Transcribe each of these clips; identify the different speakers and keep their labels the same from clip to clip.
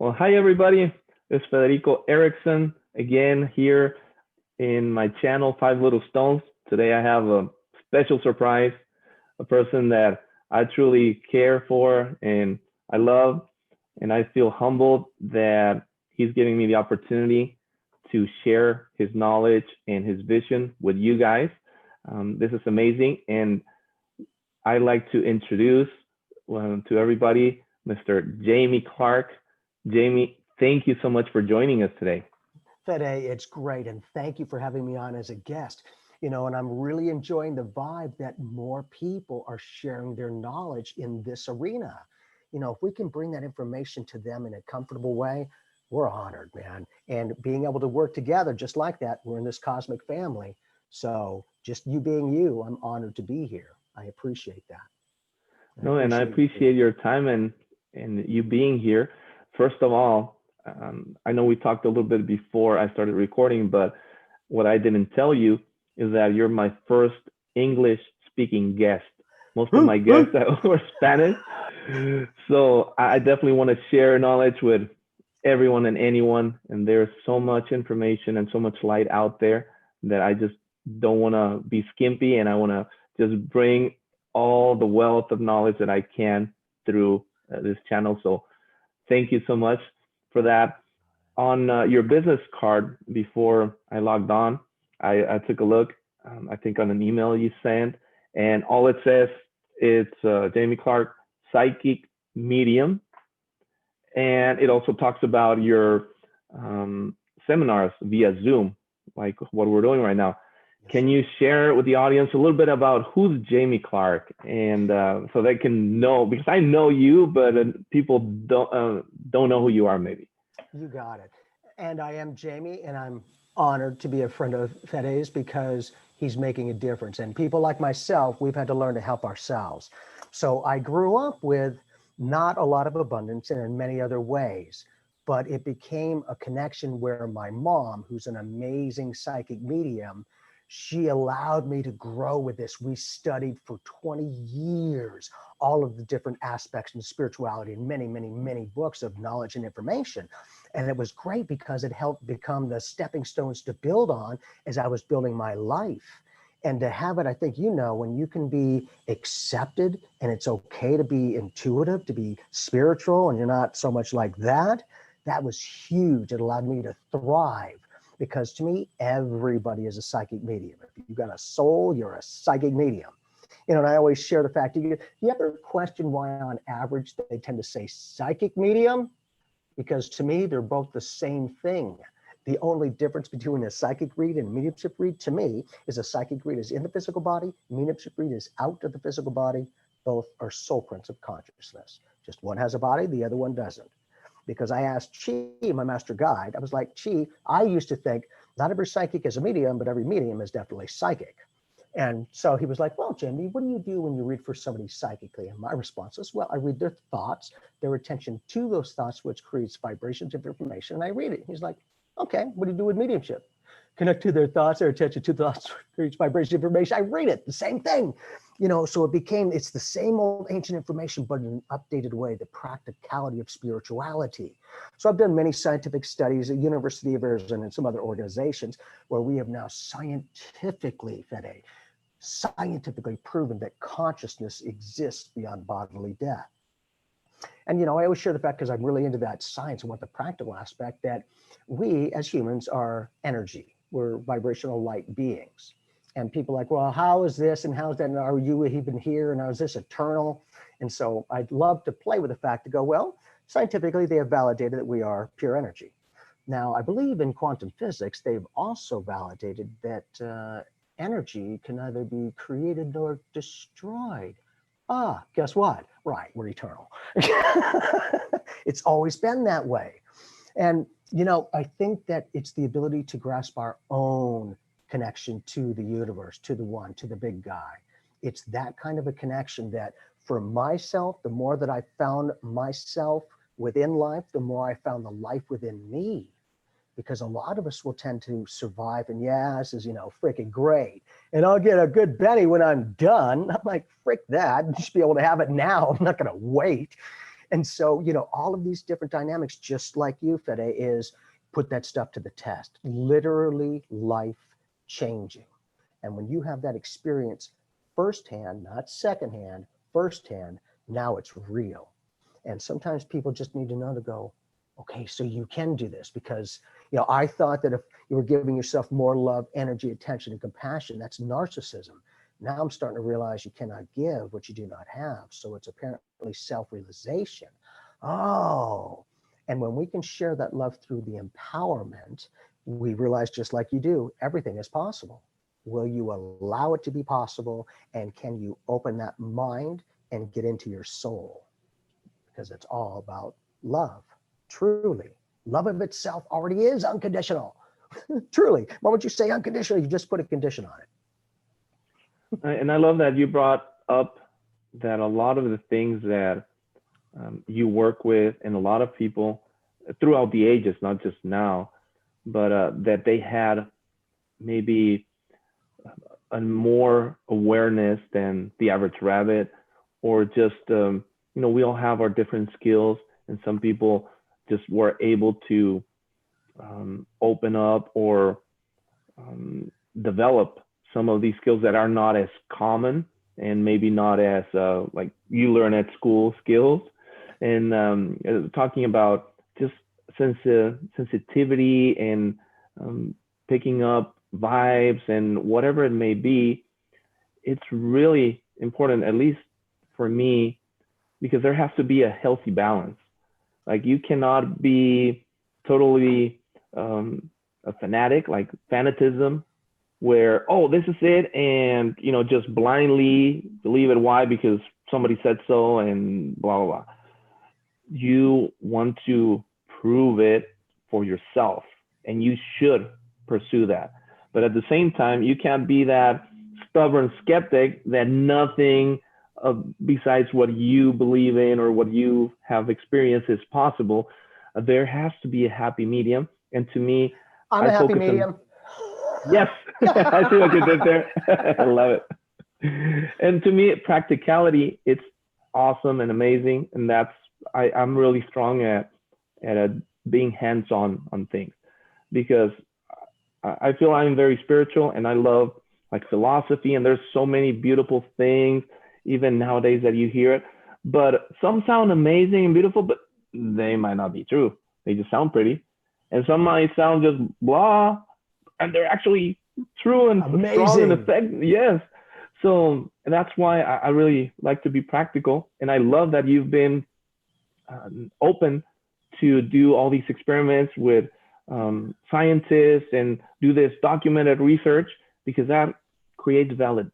Speaker 1: Well, hi everybody. It's Federico Eriksson again here in my channel, Five Little Stones. Today I have a special surprise, a person that I truly care for and I love, and I feel humbled that he's giving me the opportunity to share his knowledge and his vision with you guys. This is amazing, and I'd like to introduce to everybody Mr. Jamie Clark. Jamie, thank you so much for joining us today.
Speaker 2: Fede, it's great. And thank you for having me on as a guest. And I'm really enjoying the vibe that more people are sharing their knowledge in this arena. If we can bring that information to them in a comfortable way, we're honored, man. And being able to work together just like that, we're in this cosmic family. So just you being you, I'm honored to be here. I appreciate that.
Speaker 1: No, and I appreciate your time and you being here. First of all, I know we talked a little bit before I started recording, but what I didn't tell you is that you're my first English speaking guest. Most of my guests were Spanish. So I definitely want to share knowledge with everyone and anyone. And there's so much information and so much light out there that I just don't want to be skimpy. And I want to just bring all the wealth of knowledge that I can through this channel. So thank you so much for that. On your business card, before I logged on, I took a look, I think on an email you sent, and all it says is Jamie Clark, psychic medium. And it also talks about your seminars via Zoom, like what we're doing right now. Can you share with the audience a little bit about who's Jamie Clark, and so they can know, because I know you, but people don't know who you are, maybe.
Speaker 2: You got it. And I am Jamie, and I'm honored to be a friend of Fede's because he's making a difference. And people like myself, we've had to learn to help ourselves. So I grew up with not a lot of abundance and in many other ways, but it became a connection where my mom, who's an amazing psychic medium, she allowed me to grow with this. We studied for 20 years, all of the different aspects in spirituality and many, many, many books of knowledge and information. And it was great because it helped become the stepping stones to build on as I was building my life. And to have it, I think, when you can be accepted and it's okay to be intuitive, to be spiritual, and you're not so much like that, that was huge. It allowed me to thrive. Because to me, everybody is a psychic medium. If you've got a soul, you're a psychic medium. And I always share the fact, do you ever question why on average they tend to say psychic medium? Because to me, they're both the same thing. The only difference between a psychic read and a mediumship read, to me, is a psychic read is in the physical body, mediumship read is out of the physical body. Both are soul prints of consciousness. Just one has a body, the other one doesn't. Because I asked Chi, my master guide, I was like, Chi, I used to think not every psychic is a medium, but every medium is definitely psychic. And so he was like, well, Jamie, what do you do when you read for somebody psychically? And my response was, well, I read their thoughts, their attention to those thoughts, which creates vibrations of information, and I read it. He's like, okay, what do you do with mediumship? Connect to their thoughts, their attention to thoughts, creates vibration of information. I read it, the same thing. So it's the same old ancient information, but in an updated way, the practicality of spirituality. So I've done many scientific studies at University of Arizona and some other organizations where we have now scientifically proven that consciousness exists beyond bodily death. And, I always share the fact, because I'm really into that science and what the practical aspect, that we as humans are energy. We're vibrational light beings. And people are like, well, how is this and how's that? And are you even here? And is this eternal? And so I'd love to play with the fact to go, well, scientifically, they have validated that we are pure energy. Now, I believe in quantum physics, they've also validated that energy can neither be created nor destroyed. Guess what? Right, we're eternal. It's always been that way. And, I think that it's the ability to grasp our own connection to the universe, to the one, to the big guy. It's that kind of a connection that for myself, the more that I found myself within life, the more I found the life within me. Because a lot of us will tend to survive and this is, freaking great. And I'll get a good Benny when I'm done. I'm like, frick that. I should be able to have it now. I'm not going to wait. And so, you know, all of these different dynamics, just like you, Fede, is put that stuff to the test, literally life changing. And when you have that experience firsthand, not secondhand, firsthand, now it's real. And sometimes people just need to know to go, okay, so you can do this, because, you know, I thought that if you were giving yourself more love, energy, attention, and compassion, that's narcissism. Now I'm starting to realize you cannot give what you do not have. So it's apparently self-realization. Oh, and when we can share that love through the empowerment, we realize, just like you do, everything is possible. Will you allow it to be possible? And can you open that mind and get into your soul? Because it's all about love. Truly, love of itself already is unconditional. Truly, the moment you say unconditional, you just put a condition on it.
Speaker 1: And I love that you brought up that a lot of the things that you work with, and a lot of people throughout the ages, not just now, but that they had maybe a more awareness than the average rabbit, or just, you know, we all have our different skills, and some people just were able to open up or develop some of these skills that are not as common, and maybe not as like you learn at school skills. And talking about just sensitivity and picking up vibes and whatever it may be, it's really important, at least for me, because there has to be a healthy balance. Like, you cannot be totally a fanatic, like fanatism, where, oh, this is it, and, you know, just blindly believe it. Why? Because somebody said so, and blah, blah, blah. You want to prove it for yourself, and you should pursue that. But at the same time, you can't be that stubborn skeptic that nothing besides what you believe in or what you have experienced is possible. There has to be a happy medium. And to me,
Speaker 2: I'm a happy medium.
Speaker 1: Yes, I see what you did there. I love it. And to me, practicality, it's awesome and amazing. And that's, I'm really strong at being hands-on on things, because I feel I'm very spiritual, and I love like philosophy, and there's so many beautiful things, even nowadays, that you hear it, but some sound amazing and beautiful, but they might not be true. They just sound pretty. And some might sound just blah, and they're actually true and
Speaker 2: amazing.
Speaker 1: Strong and effective. Yes. So that's why I really like to be practical. And I love that you've been open to do all these experiments with scientists and do this documented research, because that creates validation,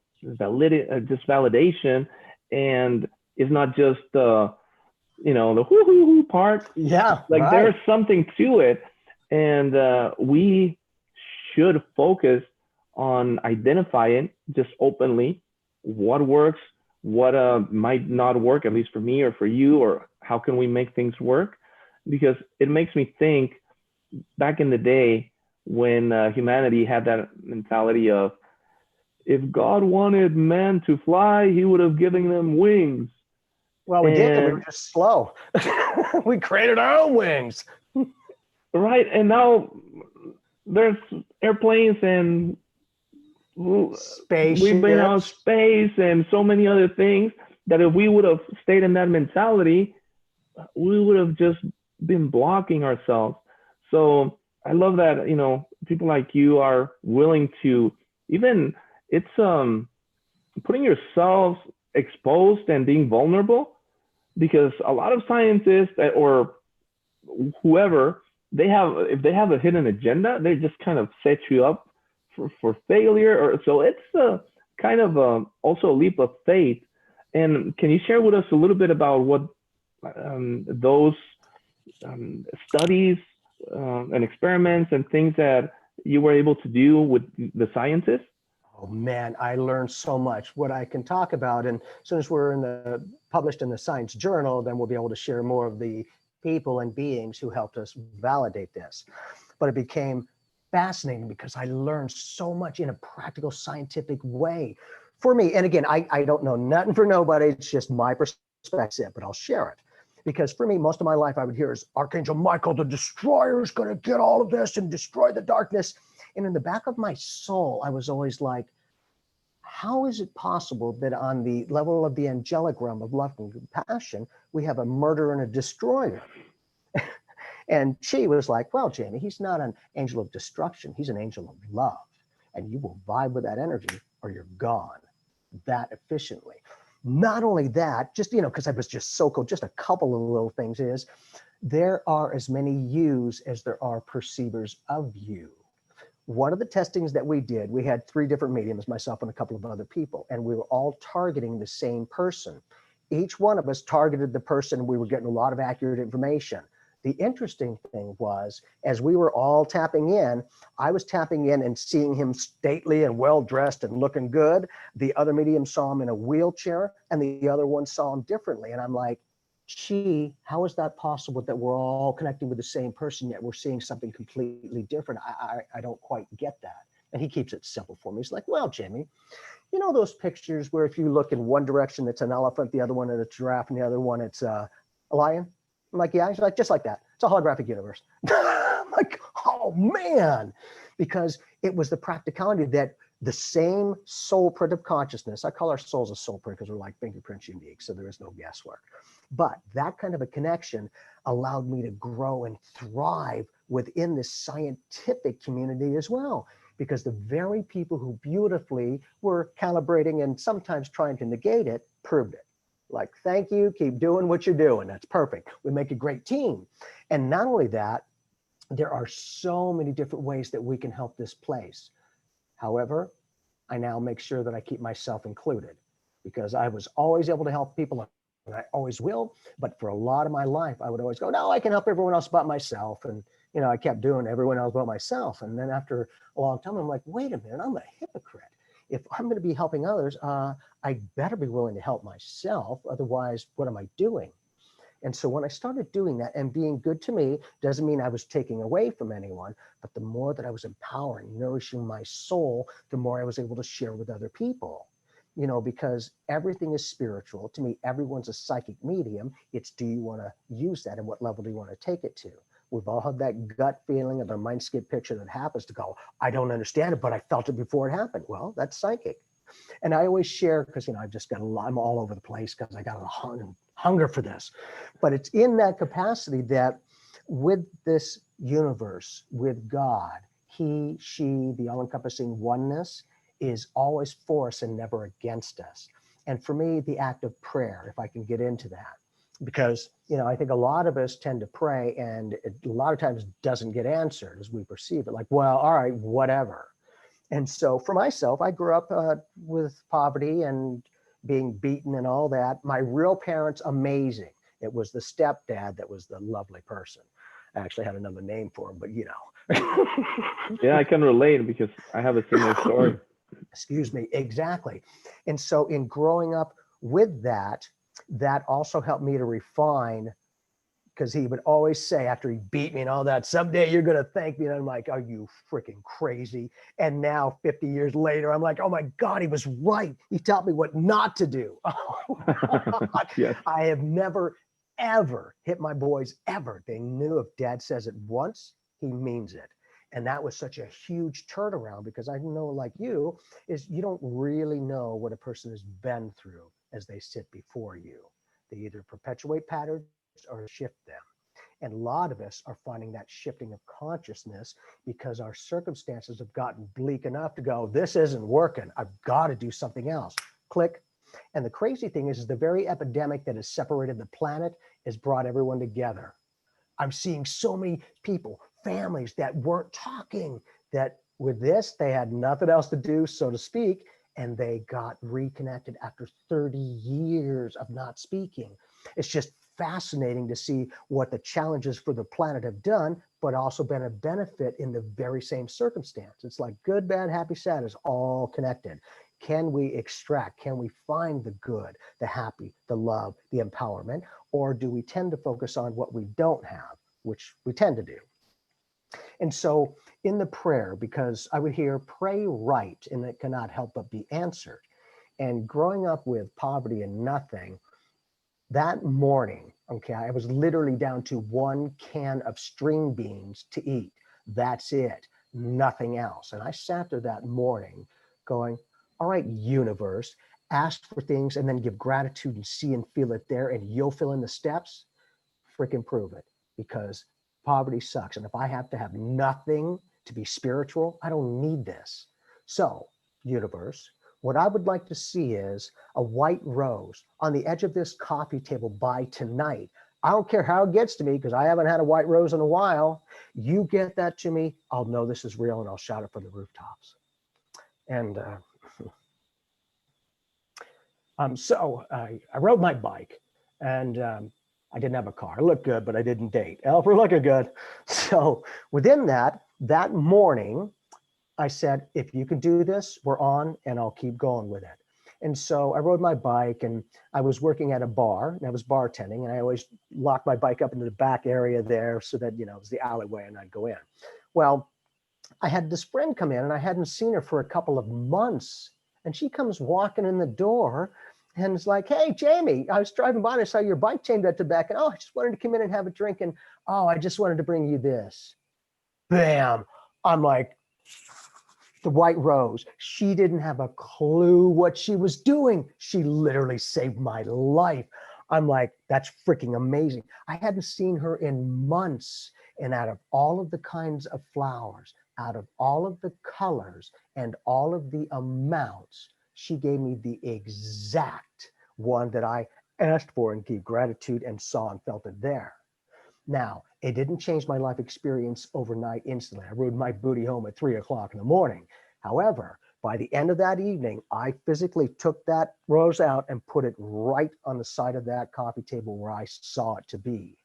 Speaker 1: and it's not just you know, the whoo part.
Speaker 2: Yeah,
Speaker 1: like
Speaker 2: right.
Speaker 1: There's something to it, and we should focus on identifying just openly what works, what might not work, at least for me or for you, or how can we make things work. Because it makes me think back in the day when humanity had that mentality of, if God wanted man to fly, he would have given them wings.
Speaker 2: Well, we did. We were just slow. We created our own wings.
Speaker 1: Right. And now there's airplanes and
Speaker 2: spaceships.
Speaker 1: We've been on space and so many other things, that if we would have stayed in that mentality, we would have just been blocking ourselves. So I love that, you know, people like you are willing to, even, it's putting yourselves exposed and being vulnerable, because a lot of scientists or whoever, if they have a hidden agenda, they just kind of set you up for failure. Or so it's kind of also a leap of faith. And can you share with us a little bit about what those studies and experiments and things that you were able to do with the scientists?
Speaker 2: Oh man, I learned so much. What I can talk about, and as soon as we're published in the Science Journal, then we'll be able to share more of the people and beings who helped us validate this. But it became fascinating because I learned so much in a practical, scientific way. For me, and again, I don't know nothing for nobody. It's just my perspective, but I'll share it. Because for me, most of my life I would hear is Archangel Michael, the destroyer, is going to get all of this and destroy the darkness. And in the back of my soul, I was always like, how is it possible that on the level of the angelic realm of love and compassion, we have a murderer and a destroyer? And she was like, well, Jamie, he's not an angel of destruction. He's an angel of love. And you will vibe with that energy or you're gone that efficiently. Not only that, just, because I was just so cool, just a couple of little things is there are as many yous as there are perceivers of you. One of the testings that we did, we had 3 different mediums, myself and a couple of other people, and we were all targeting the same person. Each one of us targeted the person. We were getting a lot of accurate information. The interesting thing was, as we were all tapping in, I was tapping in and seeing him stately and well-dressed and looking good. The other medium saw him in a wheelchair, and the other one saw him differently. And I'm like, gee, how is that possible that we're all connecting with the same person, yet we're seeing something completely different? I don't quite get that. And he keeps it simple for me. He's like, well, Jamie, you know those pictures where if you look in one direction, it's an elephant, the other one it's a giraffe, and the other one it's a lion? I'm like, yeah. He's like, just like that. It's a holographic universe. I'm like, oh man, because it was the practicality that the same soul print of consciousness, I call our souls a soul print because we're like fingerprints unique, so there is no guesswork. But that kind of a connection allowed me to grow and thrive within this scientific community as well, because the very people who beautifully were calibrating and sometimes trying to negate it proved it. Like, thank you, keep doing what you're doing. That's perfect. We make a great team. And not only that, there are so many different ways that we can help this place. However, I now make sure that I keep myself included, because I was always able to help people, and I always will. But for a lot of my life, I would always go, no, I can help everyone else but myself. And, I kept doing everyone else but myself. And then after a long time, I'm like, wait a minute, I'm a hypocrite. If I'm going to be helping others, I better be willing to help myself. Otherwise, what am I doing? And so when I started doing that and being good to me, doesn't mean I was taking away from anyone, but the more that I was empowering, nourishing my soul, the more I was able to share with other people. Because everything is spiritual. To me, everyone's a psychic medium. It's, do you want to use that and what level do you want to take it to? We've all had that gut feeling of a mind skip picture that happens to go, I don't understand it, but I felt it before it happened. Well, that's psychic. And I always share, because, I've just got I'm all over the place because I got a hunger for this. But it's in that capacity that with this universe, with God, he, she, the all-encompassing oneness is always for us and never against us. And for me, the act of prayer, if I can get into that, because, I think a lot of us tend to pray and it a lot of times doesn't get answered as we perceive it, like, well, all right, whatever. And so for myself, I grew up with poverty and being beaten and all that. My real parents, amazing. It was the stepdad that was the lovely person. I actually had another name for him, but
Speaker 1: Yeah, I can relate because I have a similar story.
Speaker 2: Excuse me, exactly. And so in growing up with that also helped me to refine, because he would always say after he beat me and all that, someday you're going to thank me. And I'm like, are you freaking crazy? And now 50 years later, I'm like, oh my God, he was right. He taught me what not to do.
Speaker 1: Yes.
Speaker 2: I have never, ever hit my boys ever. They knew if dad says it once, he means it. And that was such a huge turnaround, because I know, like you, is you don't really know what a person has been through as they sit before you. They either perpetuate patterns or shift them. And a lot of us are finding that shifting of consciousness because our circumstances have gotten bleak enough to go, this isn't working. I've got to do something else. Click. And the crazy thing is the very epidemic that has separated the planet has brought everyone together. I'm seeing so many people, families that weren't talking, that with this, they had nothing else to do, so to speak, and they got reconnected after 30 years of not speaking. It's just fascinating to see what the challenges for the planet have done, but also been a benefit in the very same circumstance. It's like good, bad, happy, sad is all connected. Can we extract, can we find the good, the happy, the love, the empowerment, or do we tend to focus on what we don't have, which we tend to do? And so in the prayer, because I would hear pray right, and it cannot help but be answered. And growing up with poverty and nothing, that morning, Okay, I was literally down to 1 can of string beans to eat. That's it, nothing else. And I sat there that morning going, all right, universe, ask for things and then give gratitude and see and feel it there, and you'll fill in the steps. Freaking prove it, because poverty sucks. And if I have to have nothing to be spiritual, I don't need this. So, universe, what I would like to see is a white rose on the edge of this coffee table by tonight. I don't care how it gets to me because I haven't had a white rose in a while. You get that to me, I'll know this is real and I'll shout it from the rooftops. And so I rode my bike, and I didn't have a car. I looked good, but I didn't date. Elf, we're looking good. So within that morning, I said, if you can do this, we're on, and I'll keep going with it. And so I rode my bike, and I was working at a bar, and I was bartending, and I always locked my bike up into the back area there so that, it was the alleyway and I'd go in. Well, I had this friend come in, and I hadn't seen her for a couple of months. And she comes walking in the door and it's like, hey, Jamie, I was driving by and I saw your bike chained at the back. And I just wanted to come in and have a drink. And I just wanted to bring you this. Bam. I'm like, the white rose. She didn't have a clue what she was doing. She literally saved my life. I'm like, that's freaking amazing. I hadn't seen her in months. And out of all of the kinds of flowers, out of all of the colors and all of the amounts, she gave me the exact one that I asked for and gave gratitude and saw and felt it there. Now, it didn't change my life experience overnight instantly. I rode my booty home at 3 o'clock in the morning. However, by the end of that evening, I physically took that rose out and put it right on the side of that coffee table where I saw it to be.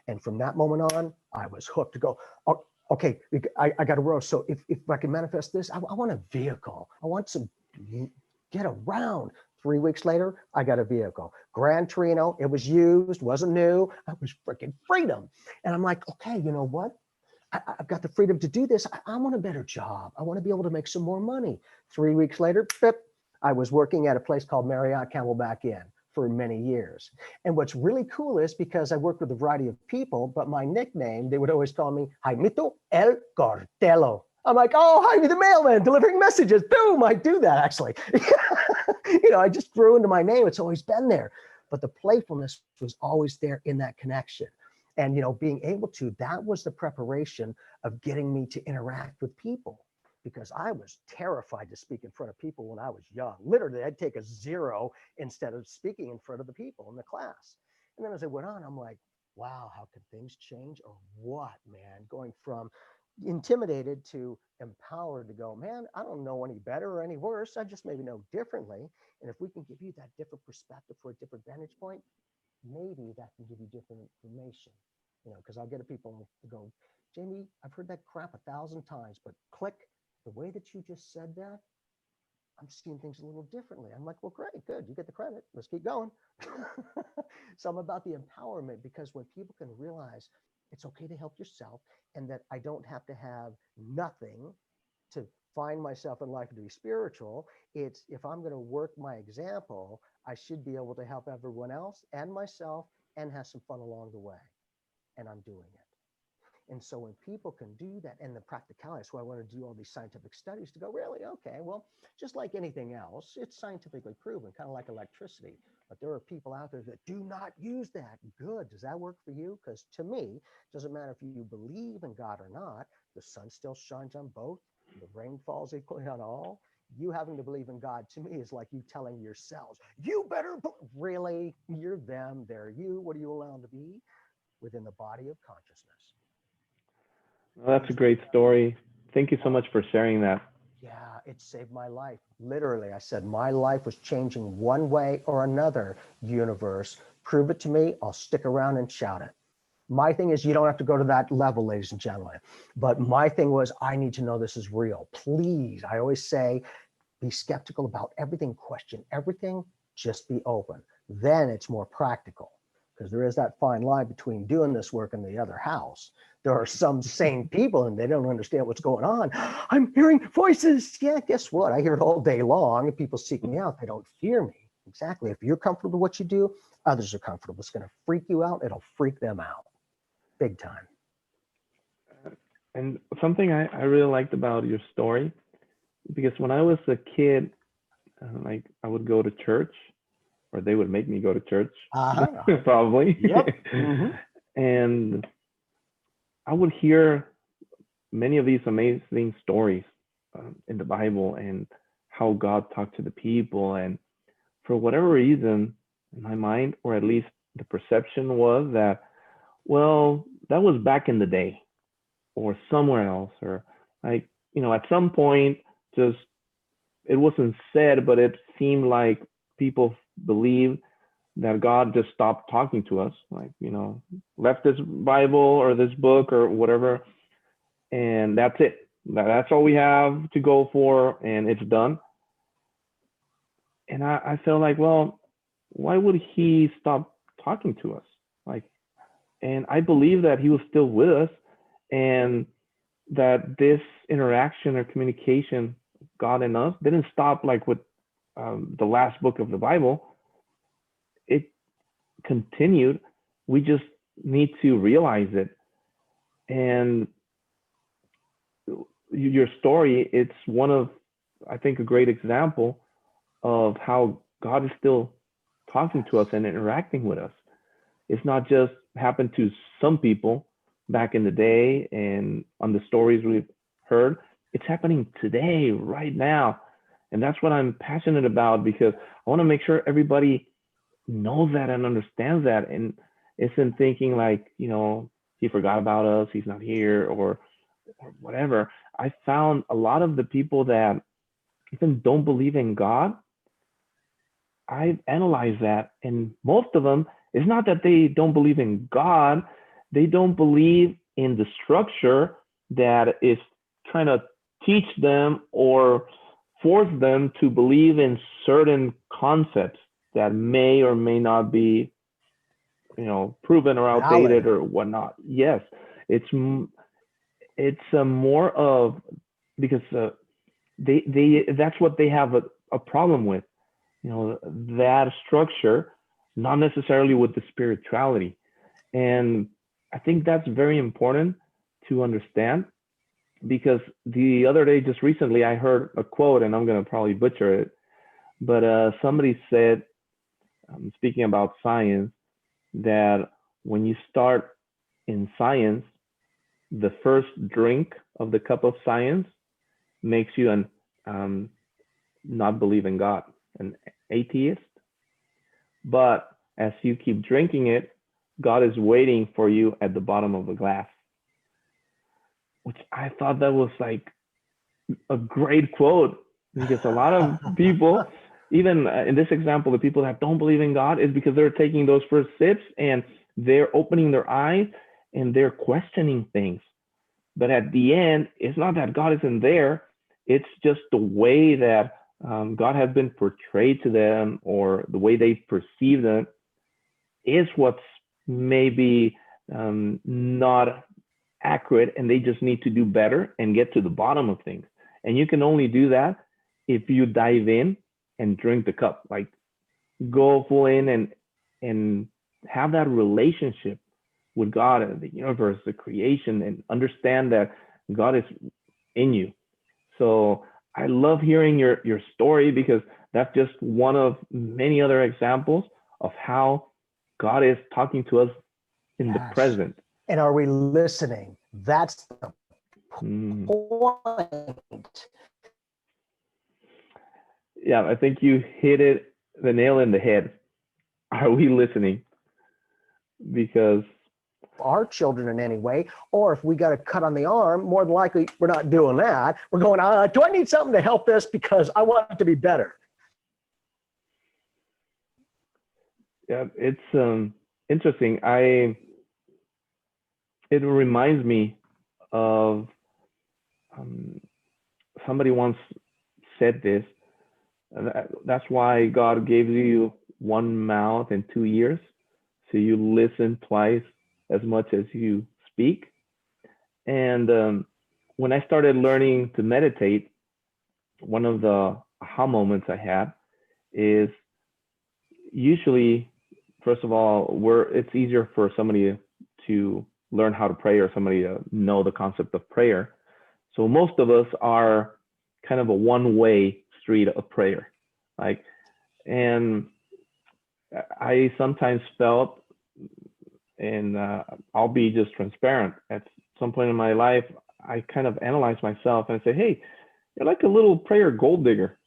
Speaker 2: And from that moment on, I was hooked to go, oh, okay, I got a rose. So if I can manifest this, I want a vehicle. I want to get around. 3 weeks later, I got a vehicle. Gran Torino, it was used, wasn't new. I was freaking freedom. And I'm like, okay, you know what? I've got the freedom to do this. I want a better job. I want to be able to make some more money. 3 weeks later, I was working at a place called Marriott Camelback Inn for many years. And what's really cool is because I worked with a variety of people, but my nickname, they would always call me Jaimito El Cortelo. I'm like, oh, Jaime the mailman delivering messages. Boom, I do that actually. I just threw into my name. It's always been there. But the playfulness was always there in that connection. And, being able to, that was the preparation of getting me to interact with people, because I was terrified to speak in front of people when I was young. Literally, I'd take a 0 instead of speaking in front of the people in the class. And then as I went on, I'm like, wow, how can things change or what, man? Going from intimidated to empowered to go, man, I don't know any better or any worse. I just maybe know differently. And if we can give you that different perspective for a different vantage point, maybe that can give you different information. Because I'll get people to go, Jamie, I've heard that crap 1,000 times, but click, the way that you just said that, I'm seeing things a little differently. I'm like, well, great, good. You get the credit. Let's keep going. So I'm about the empowerment, because when people can realize it's okay to help yourself and that I don't have to have nothing to find myself in life to be spiritual. It's if I'm going to work my example, I should be able to help everyone else and myself and have some fun along the way. And I'm doing it. And so when people can do that, and the practicality, that's why I want to do all these scientific studies to go, really? Okay, well, just like anything else, it's scientifically proven, kind of like electricity. But there are people out there that do not use that. Good. Does that work for you? Because to me, it doesn't matter if you believe in God or not, the sun still shines on both. The rain falls equally on all. You having to believe in God, to me, is like you telling your cells, you better, really, you're them, they're you. What are you allowed to be? Within the body of consciousness.
Speaker 1: Well, that's a great story. Thank you so much for sharing that.
Speaker 2: Yeah, it saved my life. Literally, I said my life was changing one way or another. Universe, prove it to me. I'll stick around and shout it. My thing is, you don't have to go to that level, ladies and gentlemen. But my thing was, I need to know this is real. Please, I always say, be skeptical about everything, question everything, just be open. Then it's more practical, because there is that fine line between doing this work and the other house. There are some sane people and they don't understand what's going on. I'm hearing voices. Yeah, guess what? I hear it all day long, and people seek me out. They don't fear me. Exactly. If you're comfortable with what you do, others are comfortable. It's going to freak you out. It'll freak them out big time.
Speaker 1: And something I really liked about your story, because when I was a kid, like I would go to church, or they would make me go to church,
Speaker 2: Uh-huh.
Speaker 1: probably.
Speaker 2: Yep. Hmm.
Speaker 1: And I would hear many of these amazing stories in the Bible and how God talked to the people. And for whatever reason, in my mind, or at least the perception was that, well, that was back in the day or somewhere else, or like, at some point, just it wasn't said, but it seemed like people believed that God just stopped talking to us, like, left this Bible or this book or whatever, and that's it. That's all we have to go for, and it's done. And I felt like, well, why would he stop talking to us? Like, and I believe that he was still with us, and that this interaction or communication, God and us, didn't stop like with the last book of the Bible. It continued. We just need to realize it. And your story, it's one of, I think, a great example of how God is still talking to us and interacting with us. It's not just happened to some people back in the day and on the stories we've heard. It's happening today, right now. And that's what I'm passionate about, because I want to make sure everybody knows that and understands that, and isn't thinking like, he forgot about us, he's not here, or whatever. I found a lot of the people that even don't believe in God, I've analyzed that, and most of them, it's not that they don't believe in God, they don't believe in the structure that is trying to teach them or force them to believe in certain concepts that may or may not be, proven or outdated
Speaker 2: Valid.
Speaker 1: or whatnot. Yes, it's more of, because they that's what they have a problem with, that structure, not necessarily with the spirituality. And I think that's very important to understand, because the other day, just recently, I heard a quote, and I'm going to probably butcher it, but somebody said, speaking about science, that when you start in science, the first drink of the cup of science makes you an not believe in God, an atheist. But as you keep drinking it, God is waiting for you at the bottom of the glass, which I thought that was like a great quote, because a lot of people, even in this example, the people that don't believe in God, is because they're taking those first sips and they're opening their eyes and they're questioning things. But at the end, it's not that God isn't there. It's just the way that God has been portrayed to them, or the way they perceive them, is what's maybe not accurate, and they just need to do better and get to the bottom of things. And you can only do that if you dive in and drink the cup, like go full in and have that relationship with God and the universe, the creation, and understand that God is in you. So I love hearing your story, because that's just one of many other examples of how God is talking to us in the
Speaker 2: Yes.
Speaker 1: present.
Speaker 2: And are we listening? That's the
Speaker 1: Mm.
Speaker 2: point.
Speaker 1: Yeah, I think you hit it the nail in the head. Are we listening? Because
Speaker 2: Our children in any way, or if we got a cut on the arm, more than likely we're not doing that. We're going, do I need something to help this because I want it to be better?
Speaker 1: yeah, it's interesting. It reminds me of um, somebody once said this. That's why God gave you one mouth and two ears, so you listen twice as much as you speak. And when I started learning to meditate, one of the aha moments I had is usually, first of all, it's easier for somebody to learn how to pray or somebody to know the concept of prayer. So most of us are kind of a one-way street of prayer. Like, and I sometimes felt, and I'll be just transparent, at some point in my life, I kind of analyze myself and I say, hey, you're like a little prayer gold digger,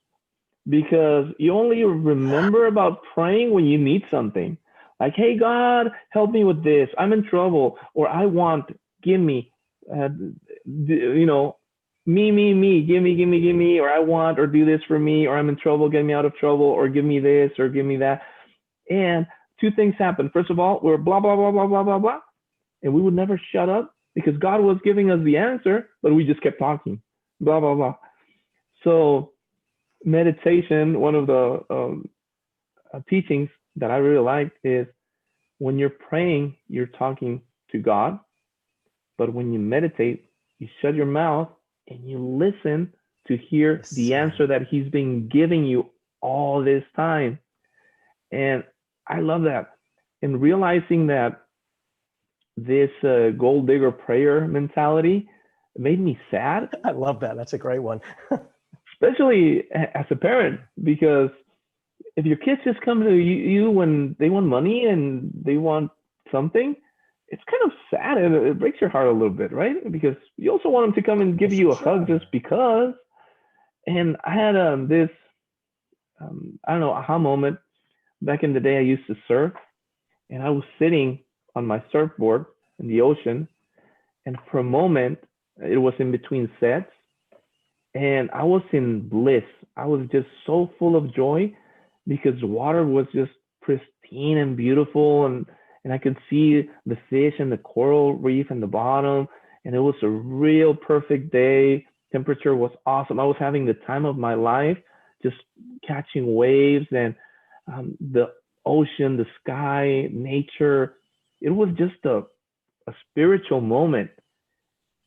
Speaker 1: because you only remember about praying when you need something. Like, hey, God, help me with this. I'm in trouble, or I want, give me, you know, me, give me, or I want, or do this for me, or I'm in trouble, get me out of trouble, or give me this, or give me that. And two things happen. First of all, we're blah, blah, blah, blah, blah, blah, blah. And we would never shut up because God was giving us the answer, but we just kept talking, blah, blah, blah. So meditation, one of the teachings that I really like is when you're praying, you're talking to God. But when you meditate, you shut your mouth and you listen to hear the answer that he's been giving you all this time. And I love that. And realizing that this gold digger prayer mentality made me sad.
Speaker 2: I love that. That's a great one.
Speaker 1: Especially as a parent, because if your kids just come to you when they want money and they want something, it's kind of sad and it breaks your heart a little bit, right? Because you also want them to come and give you a hug just because. And I had this, I don't know, aha moment. Back in the day, I used to surf, and I was sitting on my surfboard in the ocean, and for a moment, it was in between sets, and I was in bliss. I was just so full of joy because the water was just pristine and beautiful, and I could see the fish and the coral reef in the bottom, and it was a real perfect day. Temperature was awesome. I was having the time of my life, just catching waves and the ocean, the sky, nature. It was just a spiritual moment.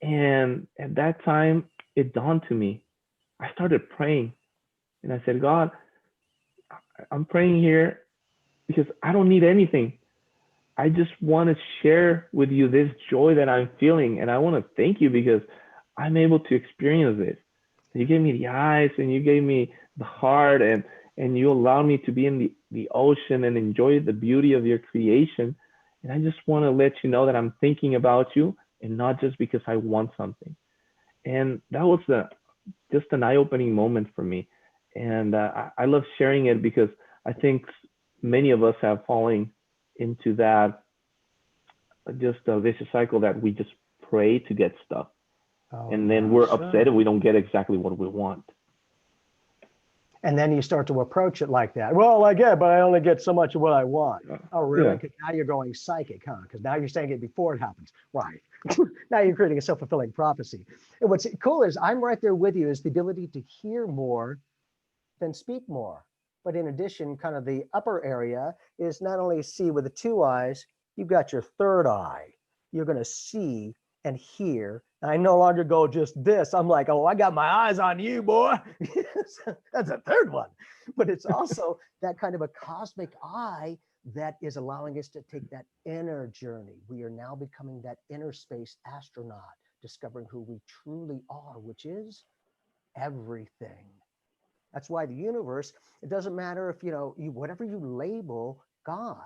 Speaker 1: And at that time, it dawned to me. I started praying and I said, God, I'm praying here because I don't need anything. I just want to share with you this joy that I'm feeling. And I want to thank you because I'm able to experience this. You gave me the eyes and you gave me the heart, and you allowed me to be in the ocean and enjoy the beauty of your creation. And I just want to let you know that I'm thinking about you and not just because I want something. And that was just an eye-opening moment for me. And I love sharing it because I think many of us have fallen into that just a vicious cycle that we just pray to get stuff. And then we're upset if we don't get exactly what we want.
Speaker 2: And then you start to approach it like that. Well, I get, but I only get so much of what I want. Oh, really? Because now you're going psychic, huh? Because now you're saying it before it happens. Right. Now you're creating a self-fulfilling prophecy. And what's cool is I'm right there with you, is the ability to hear more than speak more. But in addition, kind of the upper area is not only see with the two eyes, you've got your third eye. You're going to see and hear. I no longer go just this. I'm like, oh, I got my eyes on you, boy. That's a third one. But it's also that kind of a cosmic eye that is allowing us to take that inner journey. We are now becoming that inner space astronaut, discovering who we truly are, which is everything. That's why the universe, it doesn't matter if, whatever you label God,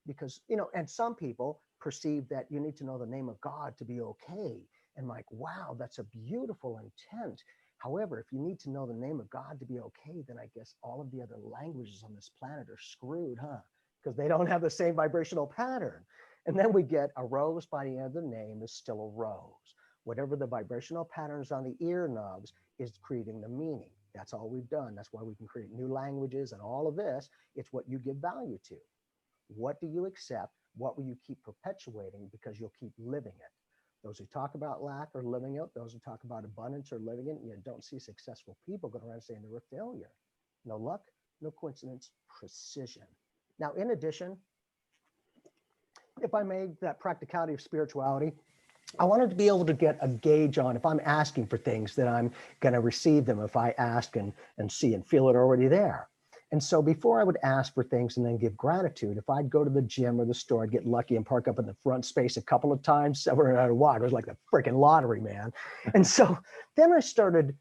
Speaker 2: because, and some people perceive that you need to know the name of God to be okay. And like, wow, that's a beautiful intent. However, if you need to know the name of God to be okay, then I guess all of the other languages on this planet are screwed, huh? Because they don't have the same vibrational pattern. And then we get a rose by the end of the name is still a rose. Whatever the vibrational patterns on the ear knobs is creating the meaning. That's all we've done. That's why we can create new languages and all of this. It's what you give value to. What do you accept? What will you keep perpetuating because you'll keep living it? Those who talk about lack are living it. Those who talk about abundance are living it. You don't see successful people going around saying they're a failure. No luck, no coincidence, precision. Now, in addition, if I made that practicality of spirituality, I wanted to be able to get a gauge on if I'm asking for things that I'm going to receive them if I ask and see and feel it already there. And so before I would ask for things and then give gratitude, if I'd go to the gym or the store, I'd get lucky and park up in the front space a couple of times, somewhere I'd walk. It was like the freaking lottery, man. And so then I started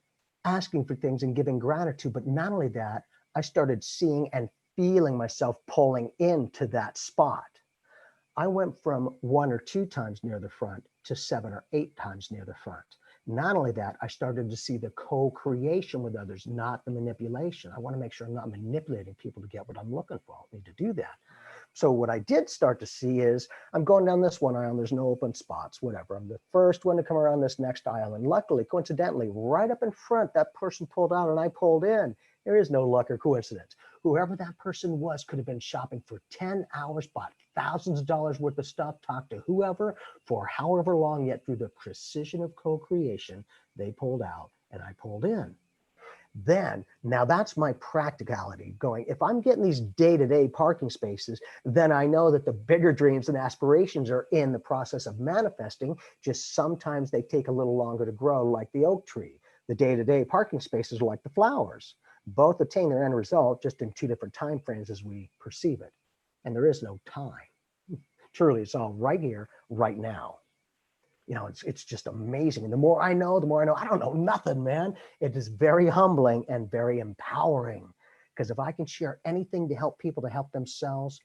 Speaker 2: asking for things and giving gratitude. But not only that, I started seeing and feeling myself pulling into that spot. I went from 1 or 2 times near the front to 7 or 8 times near the front. Not only that, I started to see the co-creation with others, not the manipulation. I want to make sure I'm not manipulating people to get what I'm looking for. I need to do that. So what I did start to see is I'm going down this one aisle, there's no open spots, whatever. I'm the first one to come around this next aisle. And luckily, coincidentally, right up in front, that person pulled out and I pulled in. There is no luck or coincidence. Whoever that person was could have been shopping for 10 hours, bought thousands of dollars worth of stuff, talked to whoever for however long, yet through the precision of co-creation, they pulled out and I pulled in. Then, now that's my practicality going. If I'm getting these day-to-day parking spaces, then I know that the bigger dreams and aspirations are in the process of manifesting. Just sometimes they take a little longer to grow, like the oak tree. The day-to-day parking spaces are like the flowers. Both attain their end result just in 2 different time frames as we perceive it. And there is no time. Truly, it's all right here, right now. You know, it's just amazing. And the more I know, I don't know nothing, man. It is very humbling and very empowering. Because if I can share anything to help people to help themselves,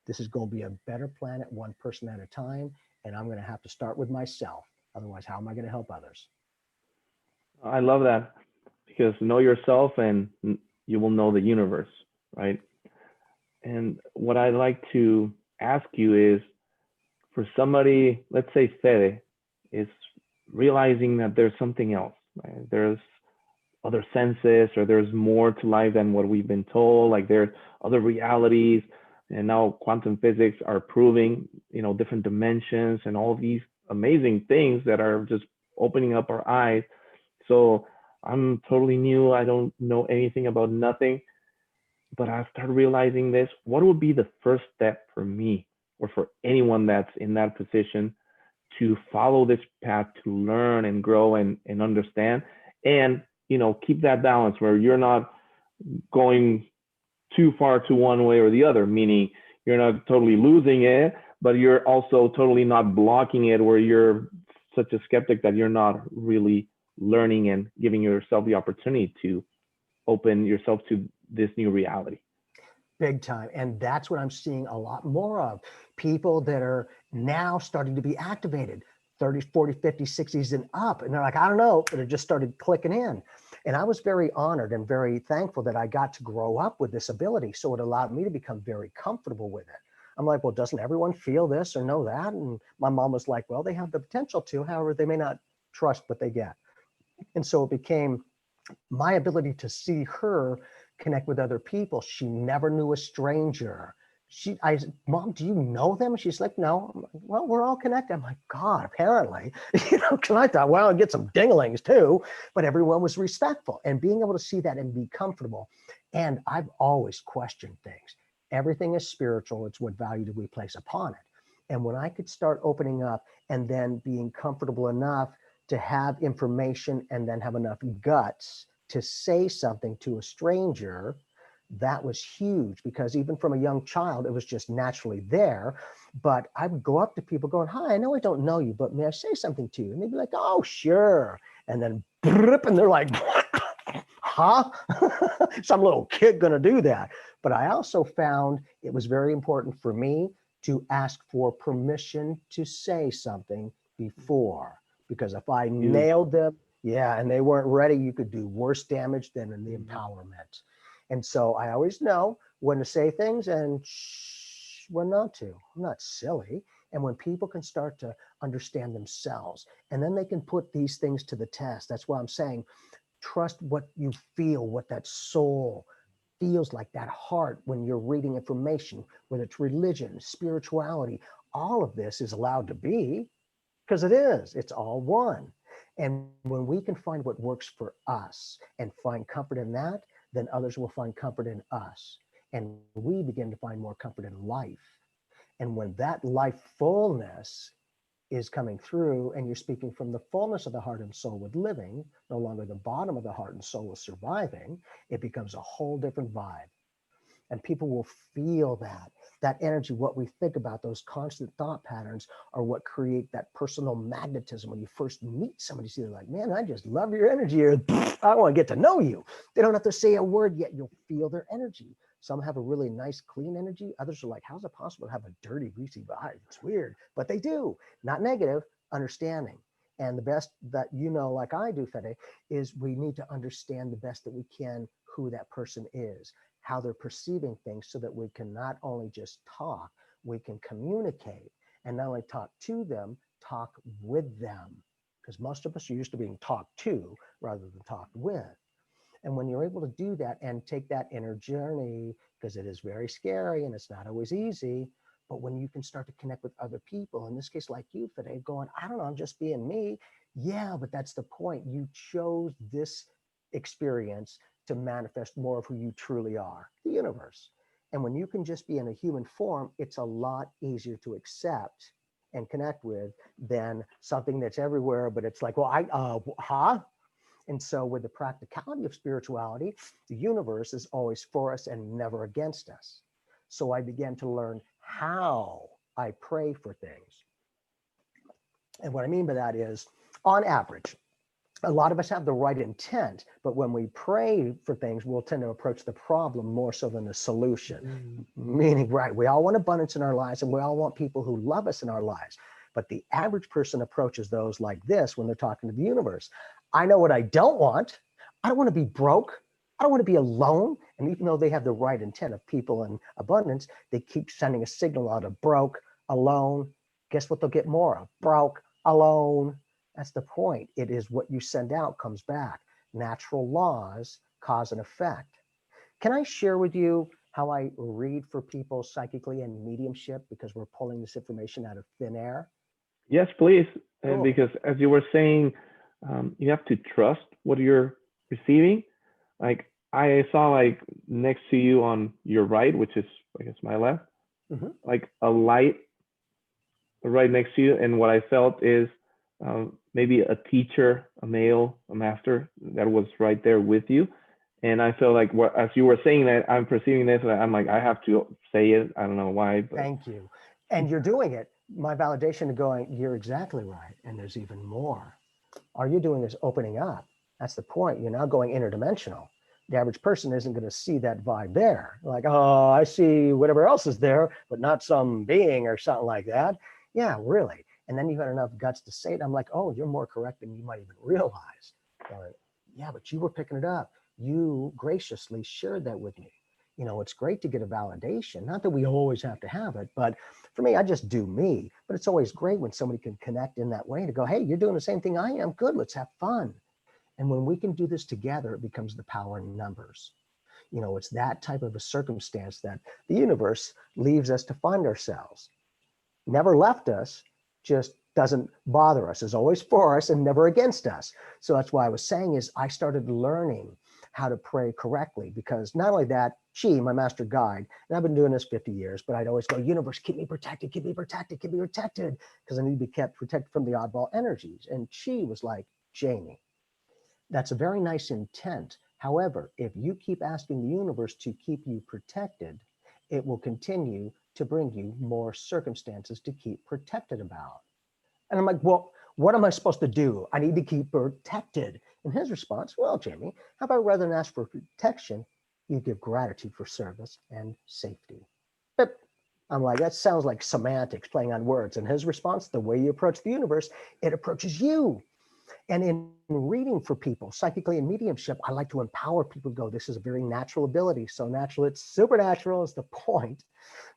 Speaker 2: this is going to be a better planet, one person at a time. And I'm going to have to start with myself. Otherwise, how am I going to help others?
Speaker 1: I love that, because know yourself and you will know the universe, right? And what I'd like to ask you is, for somebody, let's say Fede, is realizing that there's something else, right? There's other senses, or there's more to life than what we've been told, like there's other realities, and now quantum physics are proving, different dimensions and all these amazing things that are just opening up our eyes. So I'm totally new. I don't know anything about nothing, but I started realizing this. What would be the first step for me, or for anyone that's in that position, to follow this path, to learn and grow and understand, and keep that balance where you're not going too far to one way or the other, meaning you're not totally losing it, but you're also totally not blocking it, where you're such a skeptic that you're not really learning and giving yourself the opportunity to open yourself to this new reality.
Speaker 2: Big time. And that's what I'm seeing a lot more of. People that are now starting to be activated, 30s, 40s, 50s, 60s and up. And they're like, I don't know, but it just started clicking in. And I was very honored and very thankful that I got to grow up with this ability. So it allowed me to become very comfortable with it. I'm like, well, doesn't everyone feel this or know that? And my mom was like, well, they have the potential to, however, they may not trust what they get. And so it became my ability to see her connect with other people. She never knew a stranger. I said, Mom, do you know them? She's like, no. I'm like, well, we're all connected. I'm like, God, apparently, because I thought, well, I'll get some dinglings too, but everyone was respectful, and being able to see that and be comfortable. And I've always questioned things. Everything is spiritual. It's what value do we place upon it? And when I could start opening up and then being comfortable enough to have information and then have enough guts to say something to a stranger, that was huge, because even from a young child, it was just naturally there. But I would go up to people going, hi, I know I don't know you, but may I say something to you? And they'd be like, oh, sure. And then, and they're like, huh? Some little kid gonna do that. But I also found it was very important for me to ask for permission to say something before, because if I nailed them, yeah, and they weren't ready, you could do worse damage than in the empowerment. And so I always know when to say things and when not to. I'm not silly. And when people can start to understand themselves, and then they can put these things to the test. That's why I'm saying, trust what you feel, what that soul feels like, that heart when you're reading information, whether it's religion, spirituality, all of this is allowed to be, because it is, it's all one. And when we can find what works for us and find comfort in that, then others will find comfort in us. And we begin to find more comfort in life. And when that life fullness is coming through, and you're speaking from the fullness of the heart and soul with living, no longer the bottom of the heart and soul with surviving, it becomes a whole different vibe. And people will feel that energy. What we think about, those constant thought patterns, are what create that personal magnetism. When you first meet somebody, they're like, man, I just love your energy, or I want to get to know you. They don't have to say a word yet, you'll feel their energy. Some have a really nice, clean energy. Others are like, how's it possible to have a dirty, greasy body? It's weird, but they do. Not negative, understanding. And the best that you know, like I do, Fede, is we need to understand the best that we can who that person is, how they're perceiving things, so that we can not only just talk, we can communicate, and not only talk to them, talk with them. Because most of us are used to being talked to rather than talked with. And when you're able to do that and take that inner journey, because it is very scary and it's not always easy, but when you can start to connect with other people, in this case, like you, Fede, going, I don't know, I'm just being me. Yeah, but that's the point. You chose this experience to manifest more of who you truly are, the universe. And when you can just be in a human form, it's a lot easier to accept and connect with than something that's everywhere, but it's like, well, huh? And so with the practicality of spirituality, the universe is always for us and never against us. So I began to learn how I pray for things. And what I mean by that is, on average, a lot of us have the right intent, but when we pray for things, we'll tend to approach the problem more so than the solution. Meaning, right, we all want abundance in our lives and we all want people who love us in our lives. But the average person approaches those like this when they're talking to the universe. I know what I don't want. I don't want to be broke. I don't want to be alone. And even though they have the right intent of people and abundance, they keep sending a signal out of broke, alone. Guess what they'll get more of? Broke, alone. That's the point. It is what you send out comes back. Natural laws cause and effect. Can I share with you how I read for people psychically and mediumship, because we're pulling this information out of thin air?
Speaker 1: Yes, please. And
Speaker 2: Cool.
Speaker 1: because as you were saying, you have to trust what you're receiving. Like I saw like next to you on your right, which is I guess my left, like a light right next to you. And what I felt is maybe a teacher, a male, a master that was right there with you. And I felt like as you were saying that, I'm perceiving this, and I'm like, I have to say it. I don't know why, but
Speaker 2: Thank you. And you're doing it. My validation of going, you're exactly right. And there's even more. All you're doing is opening up. That's the point. You're now going interdimensional. The average person isn't going to see that vibe there. Like, oh, I see whatever else is there, but not some being or something like that. Yeah, really. And then you had enough guts to say it. I'm like, oh, you're more correct than you might even realize. Yeah, but you were picking it up. You graciously shared that with me. You know, it's great to get a validation. Not that we always have to have it, but for me, I just do me. But it's always great when somebody can connect in that way to go, hey, you're doing the same thing I am. Good, let's have fun. And when we can do this together, it becomes the power in numbers. You know, it's that type of a circumstance that the universe leaves us to find ourselves. Never left us, just doesn't bother us, is always for us and never against us. So that's why I was saying is I started learning how to pray correctly, because not only that, she, my master guide, and I've been doing this 50 years, but I'd always go, universe, keep me protected, keep me protected, keep me protected, because I need to be kept protected from the oddball energies. And she was like, Jamie, that's a very nice intent. However, if you keep asking the universe to keep you protected, it will continue to bring you more circumstances to keep protected about. And I'm like, well, what am I supposed to do? I need to keep protected. And his response, well, Jamie, how about rather than ask for protection, you give gratitude for service and safety? But I'm like, that sounds like semantics, playing on words. And his response, the way you approach the universe, it approaches you. And in reading for people, psychically and mediumship, I like to empower people to go, this is a very natural ability. So natural, it's supernatural is the point.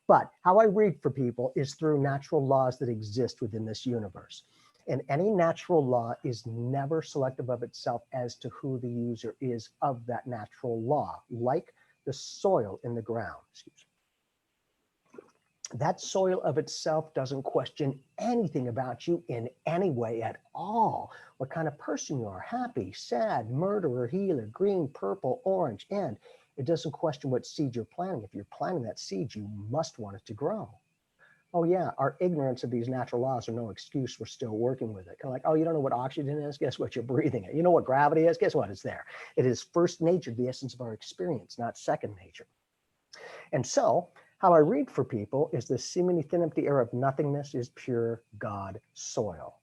Speaker 2: But how I read for people is through natural laws that exist within this universe. And any natural law is never selective of itself as to who the user is of that natural law, like the soil in the ground. Excuse me. That soil of itself doesn't question anything about you in any way at all. What kind of person you are, happy, sad, murderer, healer, green, purple, orange, and it doesn't question what seed you're planting. If you're planting that seed, you must want it to grow. Oh yeah, our ignorance of these natural laws are no excuse. We're still working with it. Kind of like, oh, you don't know what oxygen is? Guess what? You're breathing it. You know what gravity is? Guess what? It's there. It is first nature, the essence of our experience, not second nature. And so how I read for people is the seemingly thin empty air of nothingness is pure God soil.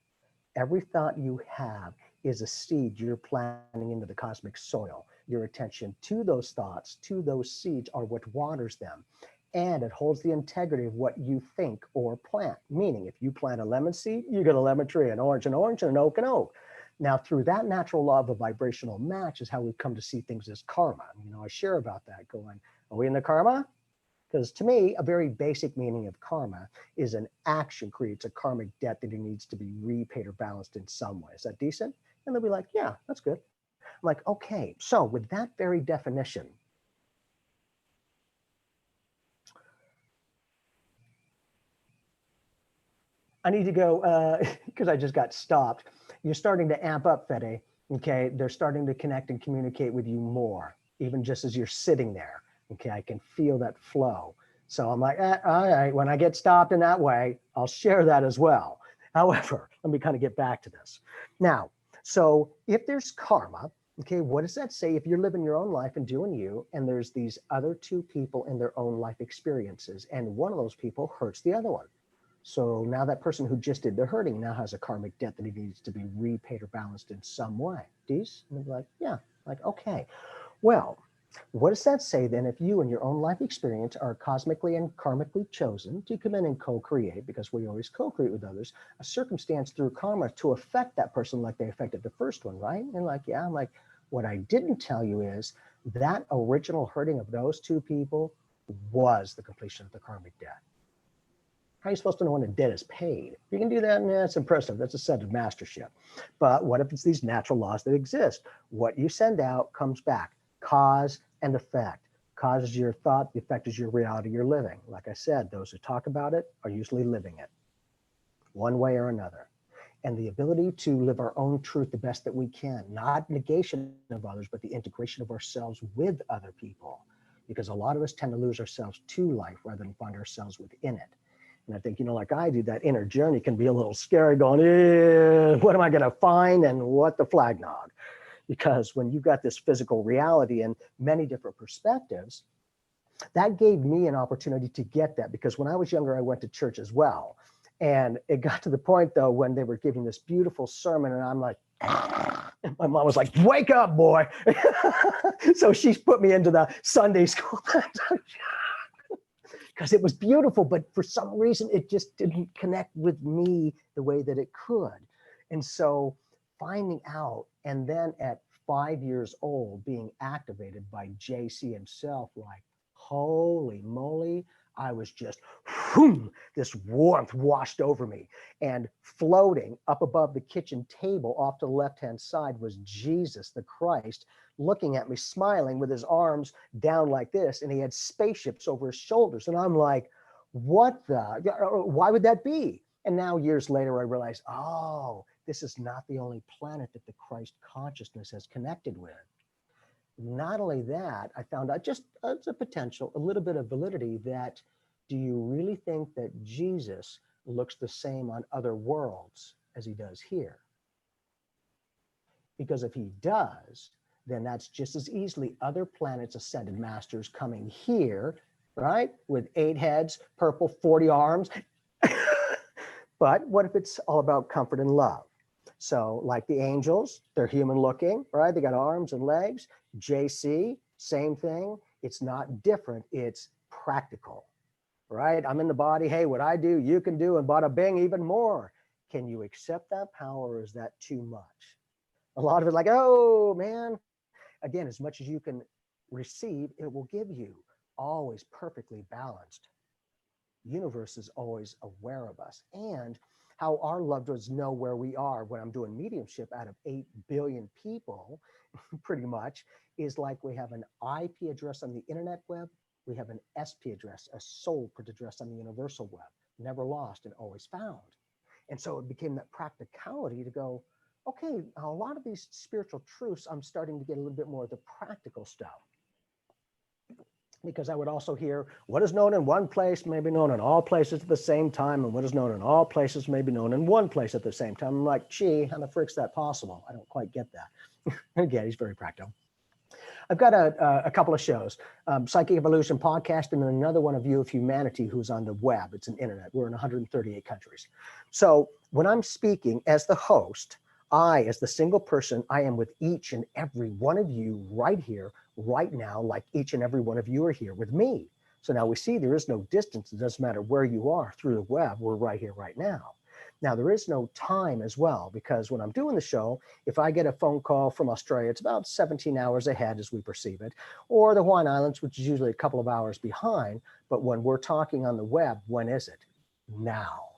Speaker 2: Every thought you have is a seed you're planting into the cosmic soil. Your attention to those thoughts, to those seeds, are what waters them. And it holds the integrity of what you think or plant. Meaning, if you plant a lemon seed, you get a lemon tree, an orange, and an oak, and oak. Now, through that natural law of a vibrational match is how we come to see things as karma. I share about that going, are we in the karma? Because to me, a very basic meaning of karma is an action creates a karmic debt that it needs to be repaid or balanced in some way. Is that decent? And they'll be like, yeah, that's good. I'm like, okay, so with that very definition, I need to go because I just got stopped. You're starting to amp up, Fede. Okay, they're starting to connect and communicate with you more, even just as you're sitting there. Okay, I can feel that flow. So I'm like, all right, when I get stopped in that way, I'll share that as well. However, let me kind of get back to this. Now, so if there's karma, okay, what does that say if you're living your own life and doing you, and there's these other two people in their own life experiences, and one of those people hurts the other one? So now that person who just did the hurting now has a karmic debt that he needs to be repaid or balanced in some way. Dees? And they're like, yeah, like, okay. Well, what does that say then if you in your own life experience are cosmically and karmically chosen to come in and co-create, because we always co-create with others, a circumstance through karma to affect that person like they affected the first one, right? And like, yeah, I'm like, what I didn't tell you is that original hurting of those two people was the completion of the karmic debt. How are you supposed to know when a debt is paid? If you can do that, that's impressive. That's a set of mastership. But what if it's these natural laws that exist? What you send out comes back. Cause and effect. Cause is your thought, the effect is your reality you're living. Like I said, those who talk about it are usually living it, one way or another. And the ability to live our own truth the best that we can, not negation of others, but the integration of ourselves with other people. Because a lot of us tend to lose ourselves to life rather than find ourselves within it. And I think, like I do, that inner journey can be a little scary going, what am I going to find and what the flag nog? Because when you got this physical reality and many different perspectives, that gave me an opportunity to get that. Because when I was younger, I went to church as well. And it got to the point, though, when they were giving this beautiful sermon, and I'm like, and my mom was like, wake up, boy. So she's put me into the Sunday school. Because it was beautiful, but for some reason, it just didn't connect with me the way that it could. And so finding out, and then at 5 years old, being activated by JC himself, like, holy moly, I was just, whoom, this warmth washed over me. And floating up above the kitchen table off to the left-hand side was Jesus, the Christ, looking at me, smiling with his arms down like this. And he had spaceships over his shoulders. And I'm like, what the, why would that be? And now years later, I realized, oh, this is not the only planet that the Christ consciousness has connected with. Not only that, I found out just as a potential, a little bit of validity that, do you really think that Jesus looks the same on other worlds as he does here? Because if he does, then that's just as easily other planets, ascended masters coming here, right? With 8 heads, purple, 40 arms. But what if it's all about comfort and love? So like the angels, they're human looking, right? They got arms and legs. JC, same thing. It's not different. It's practical, right? I'm in the body. Hey, what I do, you can do, and bada bing, even more. Can you accept that power, or is that too much? A lot of it like, oh man, again, as much as you can receive, it will give you, always perfectly balanced. Universe is always aware of us, and how our loved ones know where we are. When I'm doing mediumship out of 8 billion people, pretty much, is like we have an IP address on the internet web, we have an SP address, a soul print address on the universal web, never lost and always found. And so it became that practicality to go, okay, a lot of these spiritual truths, I'm starting to get a little bit more of the practical stuff. Because I would also hear what is known in one place may be known in all places at the same time, and what is known in all places may be known in one place at the same time. I'm like, gee, how the frick's that possible? I don't quite get that. Again, he's very practical. I've got a couple of shows, Psychic Evolution Podcast, and another one, A View of Humanity, who's on the web. It's an internet. We're in 138 countries. So when I'm speaking as the host, I, as the single person, I am with each and every one of you right here, right now, like each and every one of you are here with me. So now we see there is no distance. It doesn't matter where you are through the web. We're right here, right now. Now, there is no time as well, because when I'm doing the show, if I get a phone call from Australia, it's about 17 hours ahead as we perceive it, or the Hawaiian Islands, which is usually a couple of hours behind. But when we're talking on the web, when is it? Now.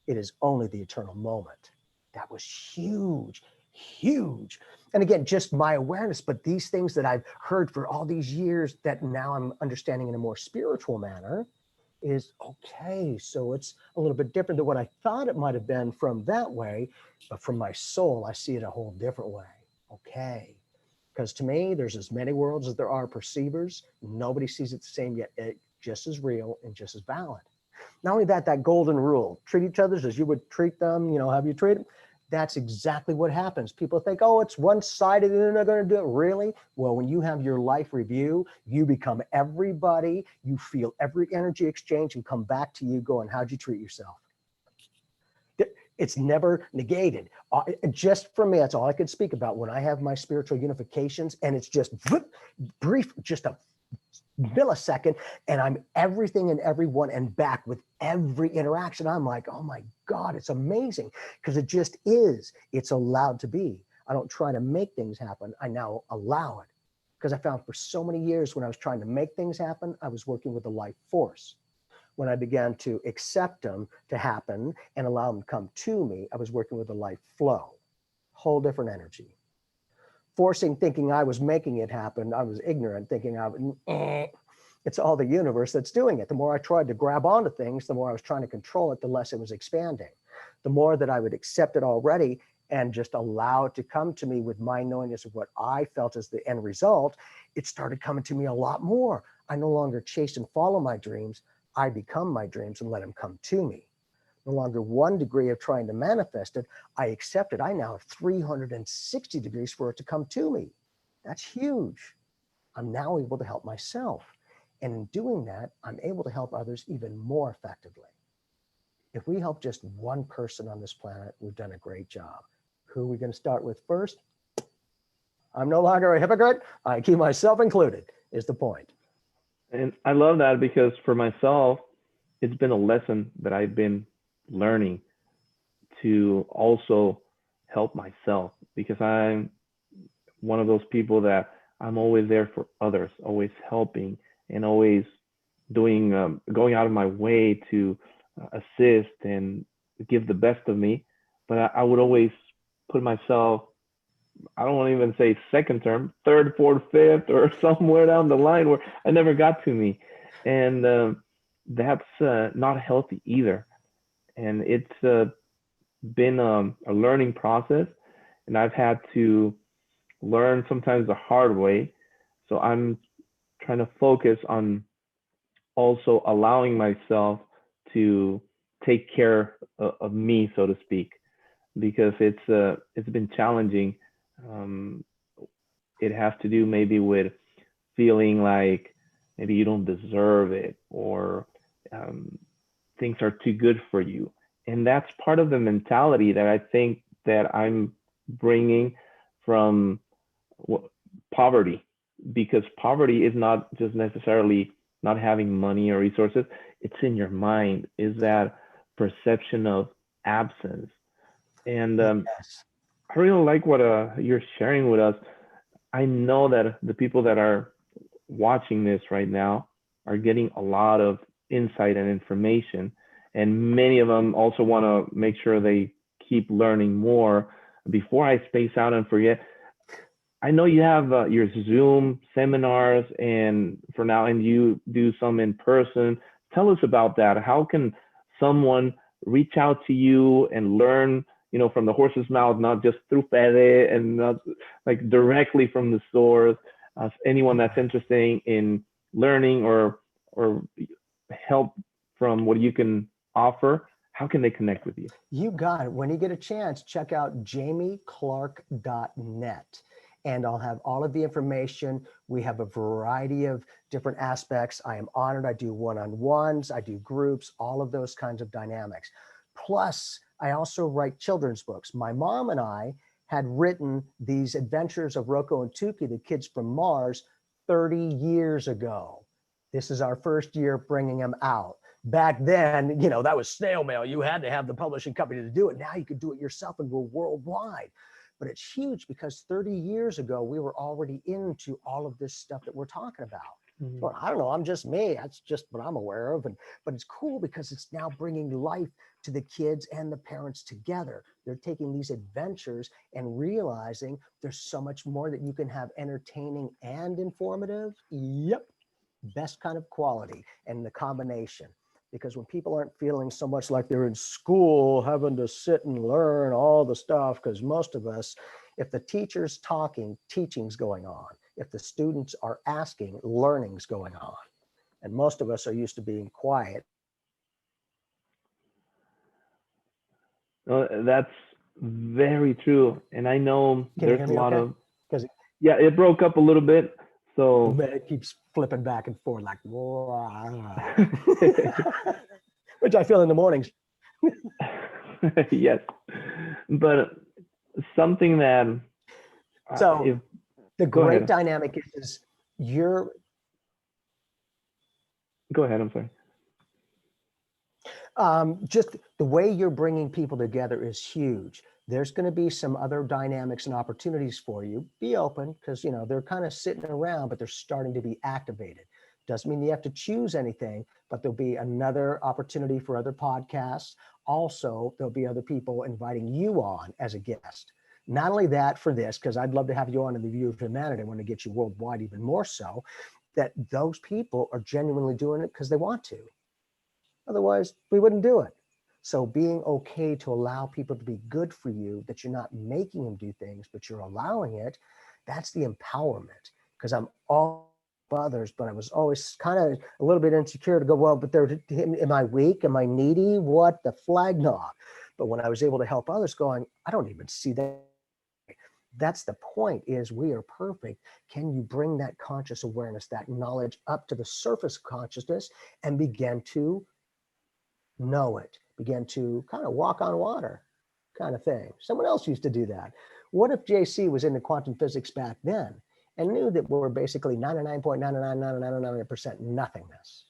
Speaker 2: It is only the eternal moment. That was huge, huge. And again, just my awareness, but these things that I've heard for all these years that now I'm understanding in a more spiritual manner is okay. So it's a little bit different than what I thought it might have been from that way, but from my soul, I see it a whole different way. Okay. Because to me, there's as many worlds as there are perceivers. Nobody sees it the same, yet it's just as real and just as valid. Not only that, that golden rule, treat each other as you would treat them, have you treat them. That's exactly what happens. People think, oh, it's one-sided and they're not going to do it. Really? Well, when you have your life review, you become everybody. You feel every energy exchange and come back to you going, how'd you treat yourself? It's never negated. Just for me, that's all I can speak about when I have my spiritual unifications, and it's just brief, just a millisecond, and I'm everything and everyone and back with every interaction. I'm like, oh my God, it's amazing, because it just is. It's allowed to be. I don't try to make things happen. I now allow it, because I found for so many years when I was trying to make things happen, I was working with the life force. When I began to accept them to happen and allow them to come to me, I was working with the life flow, whole different energy. Forcing, thinking I was making it happen. I was ignorant, thinking it's all the universe that's doing it. The more I tried to grab onto things, the more I was trying to control it, the less it was expanding. The more that I would accept it already and just allow it to come to me with my knowingness of what I felt as the end result, it started coming to me a lot more. I no longer chase and follow my dreams. I become my dreams and let them come to me. No longer one degree of trying to manifest it. I accept it. I now have 360 degrees for it to come to me. That's huge. I'm now able to help myself. And in doing that, I'm able to help others even more effectively. If we help just one person on this planet, we've done a great job. Who are we going to start with first? I'm no longer a hypocrite. I keep myself included, is the point.
Speaker 1: And I love that, because for myself, it's been a lesson that I've been learning to also help myself, because I'm one of those people that I'm always there for others, always helping, and always doing, going out of my way to assist and give the best of me. But I would always put myself, I don't want to even say second term, third, fourth, fifth, or somewhere down the line where I never got to me. And that's not healthy either. And it's been a learning process, and I've had to learn sometimes the hard way. So I'm trying to focus on also allowing myself to take care of me, so to speak, because it's been challenging. Um, it has to do maybe with feeling like maybe you don't deserve it, or um, things are too good for you. And that's part of the mentality that I think that I'm bringing from poverty, because poverty is not just necessarily not having money or resources. It's in your mind, is that perception of absence. And
Speaker 2: Yes.
Speaker 1: I really like what you're sharing with us. I know that the people that are watching this right now are getting a lot of insight and information, and many of them also want to make sure they keep learning more. Before I space out and forget, I know you have your Zoom seminars, and for now, and you do some in person. Tell us about that. How can someone reach out to you and learn, from the horse's mouth, not just through Fede and not like directly from the source? Anyone that's interested in learning or help from what you can offer, how can they connect with you?
Speaker 2: You got it. When you get a chance, check out jamieclark.net. and I'll have all of the information. We have a variety of different aspects. I am honored. I do one-on-ones, I do groups, all of those kinds of dynamics. Plus, I also write children's books. My mom and I had written these Adventures of Rocco and Tukey, the Kids from Mars, 30 years ago. This is our first year bringing them out. Back then, that was snail mail. You had to have the publishing company to do it. Now you could do it yourself and go worldwide. But it's huge because 30 years ago, we were already into all of this stuff that we're talking about.
Speaker 1: Mhm.
Speaker 2: Well, I don't know, I'm just me. That's just what I'm aware of. But it's cool because it's now bringing life to the kids and the parents together. They're taking these adventures and realizing there's so much more that you can have entertaining and informative. Yep. Best kind of quality and the combination. Because when people aren't feeling so much like they're in school, having to sit and learn all the stuff, because most of us, if the teacher's talking, teaching's going on. If the students are asking, learning's going on. And most of us are used to being quiet.
Speaker 1: No, that's very true. And I know
Speaker 2: Can you
Speaker 1: there's
Speaker 2: hear
Speaker 1: a
Speaker 2: me
Speaker 1: lot
Speaker 2: okay?
Speaker 1: of,
Speaker 2: Because
Speaker 1: yeah, it broke up a little bit. So,
Speaker 2: it keeps flipping back and forth like, which I feel in the mornings.
Speaker 1: yes. But something that,
Speaker 2: So
Speaker 1: if,
Speaker 2: the
Speaker 1: go
Speaker 2: great
Speaker 1: ahead.
Speaker 2: dynamic is you're
Speaker 1: Go ahead. I'm sorry.
Speaker 2: just the way you're bringing people together is huge. There's going to be some other dynamics and opportunities for you. Be open because they're kind of sitting around, but they're starting to be activated. Doesn't mean you have to choose anything, but there'll be another opportunity for other podcasts. Also, there'll be other people inviting you on as a guest. Not only that for this, because I'd love to have you on in the View of Humanity. I want to get you worldwide even more so, that those people are genuinely doing it because they want to. Otherwise, we wouldn't do it. So being okay to allow people to be good for you, that you're not making them do things, but you're allowing it, that's the empowerment. Because I'm all others, but I was always kind of a little bit insecure to go, well, but am I weak? Am I needy? What the flag? No. But when I was able to help others going, I don't even see that. That's the point, is we are perfect. Can you bring that conscious awareness, that knowledge up to the surface consciousness and begin to know it, begin to kind of walk on water kind of thing. Someone else used to do that. What if JC was into quantum physics back then and knew that we're basically 99.99999% nothingness?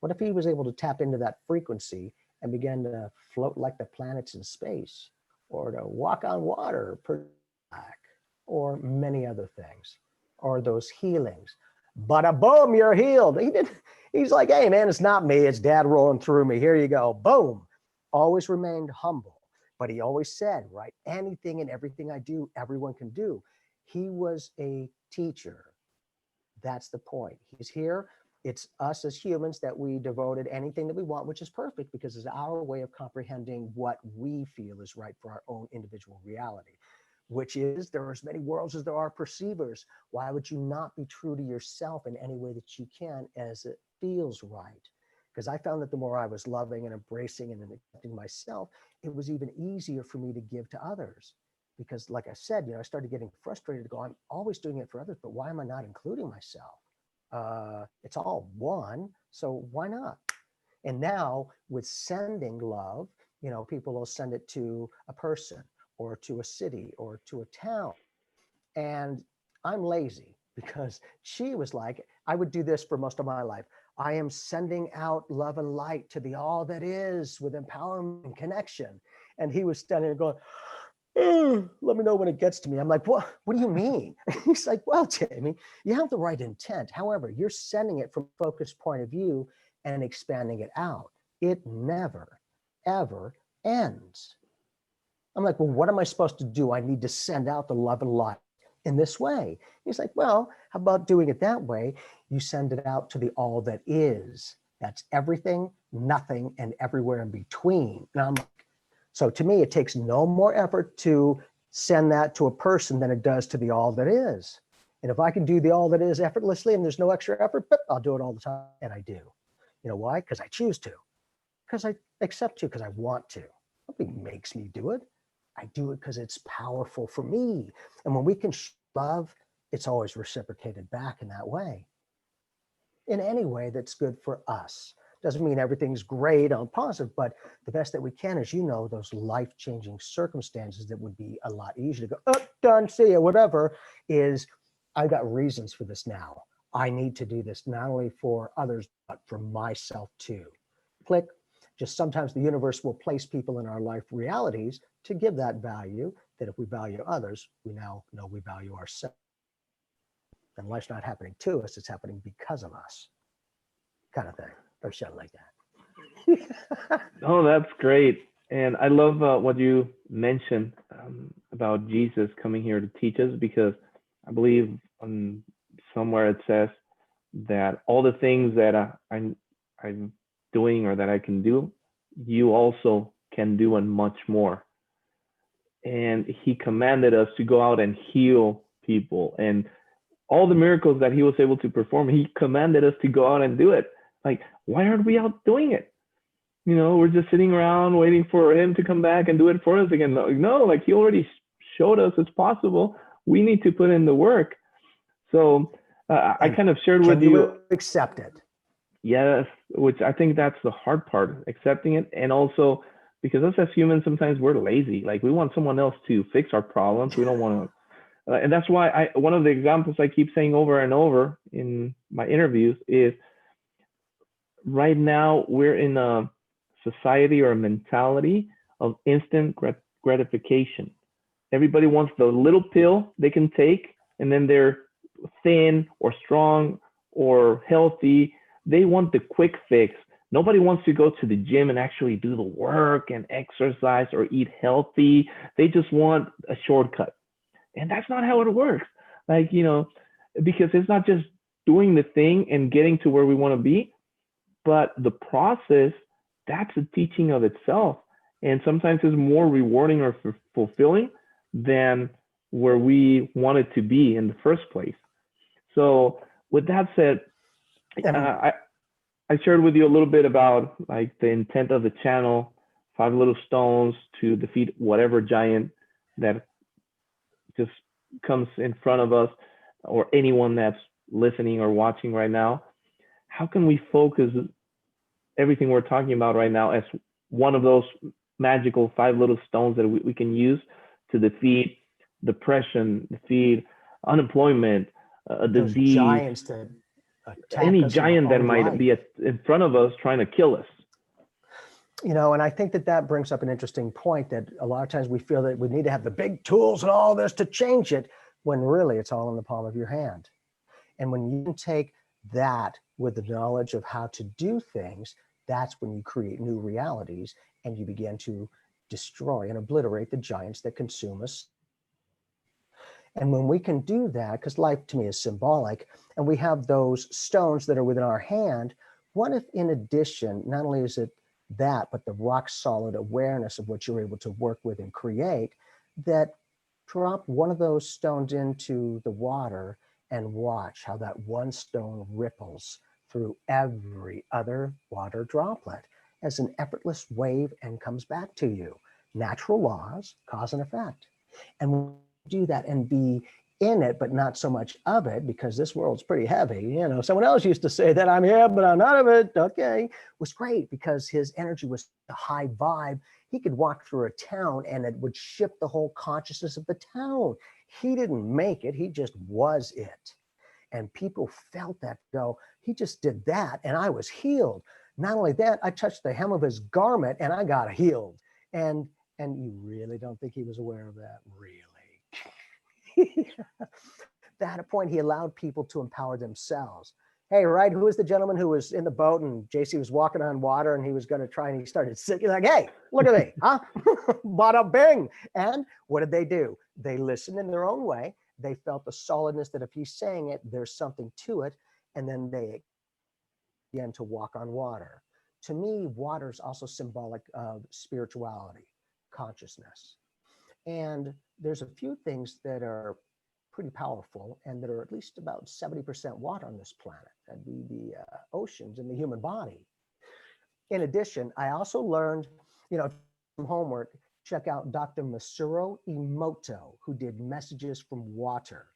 Speaker 2: What if he was able to tap into that frequency and begin to float like the planets in space, or to walk on water, or many other things, or those healings? Bada boom, you're healed. He's like, hey man, it's not me, it's dad rolling through me. Here you go. Boom. Always remained humble. But he always said, right, anything and everything I do, everyone can do. He was a teacher. That's the point. He's here. It's us as humans that we devoted anything that we want, which is perfect because it's our way of comprehending what we feel is right for our own individual reality, which is there are as many worlds as there are perceivers. Why would you not be true to yourself in any way that you can as it feels right? Because I found that the more I was loving and embracing and accepting myself, it was even easier for me to give to others. Because like I said, I started getting frustrated to go, I'm always doing it for others, but why am I not including myself? It's all one, so why not? And now with sending love, people will send it to a person or to a city or to a town. And I'm lazy because she was like, I would do this for most of my life. I am sending out love and light to the all that is with empowerment and connection. And he was standing there going, let me know when it gets to me. I'm like, what do you mean? He's like, well, Jamie, you have the right intent. However, you're sending it from a focused point of view and expanding it out. It never, ever ends. I'm like, well, what am I supposed to do? I need to send out the love and light in this way. He's like, well, how about doing it that way? You send it out to the all that is. That's everything, nothing, and everywhere in between. And I'm like, so to me, it takes no more effort to send that to a person than it does to the all that is. And if I can do the all that is effortlessly and there's no extra effort, but I'll do it all the time. And I do. You know why? Because I choose to. Because I accept to, because I want to. Nobody makes me do it. I do it because it's powerful for me. And when we can love, it's always reciprocated back in that way, in any way that's good for us. Doesn't mean everything's great or positive, but the best that we can, as you know, those life-changing circumstances that would be a lot easier to go, oh, done, see ya, whatever, is I've got reasons for this now. I need to do this not only for others, but for myself too. Click. Just sometimes the universe will place people in our life realities to give that value, that if we value others, we now know we value ourselves. And life's not happening to us, it's happening because of us, kind of thing, or something like that.
Speaker 1: Oh, that's great. And I love what you mentioned about Jesus coming here to teach us, because I believe somewhere it says that all the things that I'm doing or that I can do, you also can do, and much more. And he commanded us to go out and heal people, and all the miracles that he was able to perform, he commanded us to go out and do it. Like, why aren't we out doing it? We're just sitting around waiting for him to come back and do it for us again. No, like, he already showed us it's possible. We need to put in the work. So I kind of shared with you.
Speaker 2: Can you accept it?
Speaker 1: Yes, which I think that's the hard part, accepting it. And also, because us as humans, sometimes we're lazy. Like, we want someone else to fix our problems. We don't want to. And that's why one of the examples I keep saying over and over in my interviews is, right now we're in a society or a mentality of instant gratification. Everybody wants the little pill they can take, and then they're thin or strong or healthy. They want the quick fix. Nobody wants to go to the gym and actually do the work and exercise or eat healthy. They just want a shortcut. And that's not how it works. Like, because it's not just doing the thing and getting to where we want to be, but the process, that's a teaching of itself. And sometimes it's more rewarding or fulfilling than where we wanted to be in the first place. So with that said, I shared with you a little bit about, like, the intent of the channel, 5 little stones to defeat whatever giant that just comes in front of us, or anyone that's listening or watching right now. How can we focus everything we're talking about right now as one of those magical 5 little stones that we can use to defeat depression, defeat unemployment,
Speaker 2: those
Speaker 1: disease,
Speaker 2: giants that attack
Speaker 1: any
Speaker 2: us
Speaker 1: giant that might
Speaker 2: life.
Speaker 1: be in front of us trying to kill us?
Speaker 2: And I think that brings up an interesting point, that a lot of times we feel that we need to have the big tools and all this to change it, when really it's all in the palm of your hand. And when you can take that with the knowledge of how to do things, that's when you create new realities and you begin to destroy and obliterate the giants that consume us. And when we can do that, because life to me is symbolic, and we have those stones that are within our hand, what if in addition, not only is it that, but the rock solid awareness of what you're able to work with and create, that drop one of those stones into the water and watch how that one stone ripples through every other water droplet as an effortless wave and comes back to you. Natural laws, cause and effect. And when you do that and be in it, but not so much of it, because this world's pretty heavy. Someone else used to say that I'm here, but I'm not of it. Okay. Was great because his energy was a high vibe. He could walk through a town and it would shift the whole consciousness of the town. He didn't make it. He just was it. And people felt that, go, he just did that and I was healed. Not only that, I touched the hem of his garment and I got healed. And you really don't think he was aware of that? Really? That point, he allowed people to empower themselves. Hey, right, who was the gentleman who was in the boat and JC was walking on water and he was going to try and he started singing like, hey, look at me, huh? Bada bing. And what did they do? They listened in their own way. They felt the solidness that if he's saying it, there's something to it. And then they began to walk on water. To me, water is also symbolic of spirituality, consciousness. And there's a few things that are pretty powerful and that are at least about 70% water on this planet. That'd be the oceans and the human body. In addition, I also learned, from homework, check out Dr. Masuro Emoto, who did messages from water.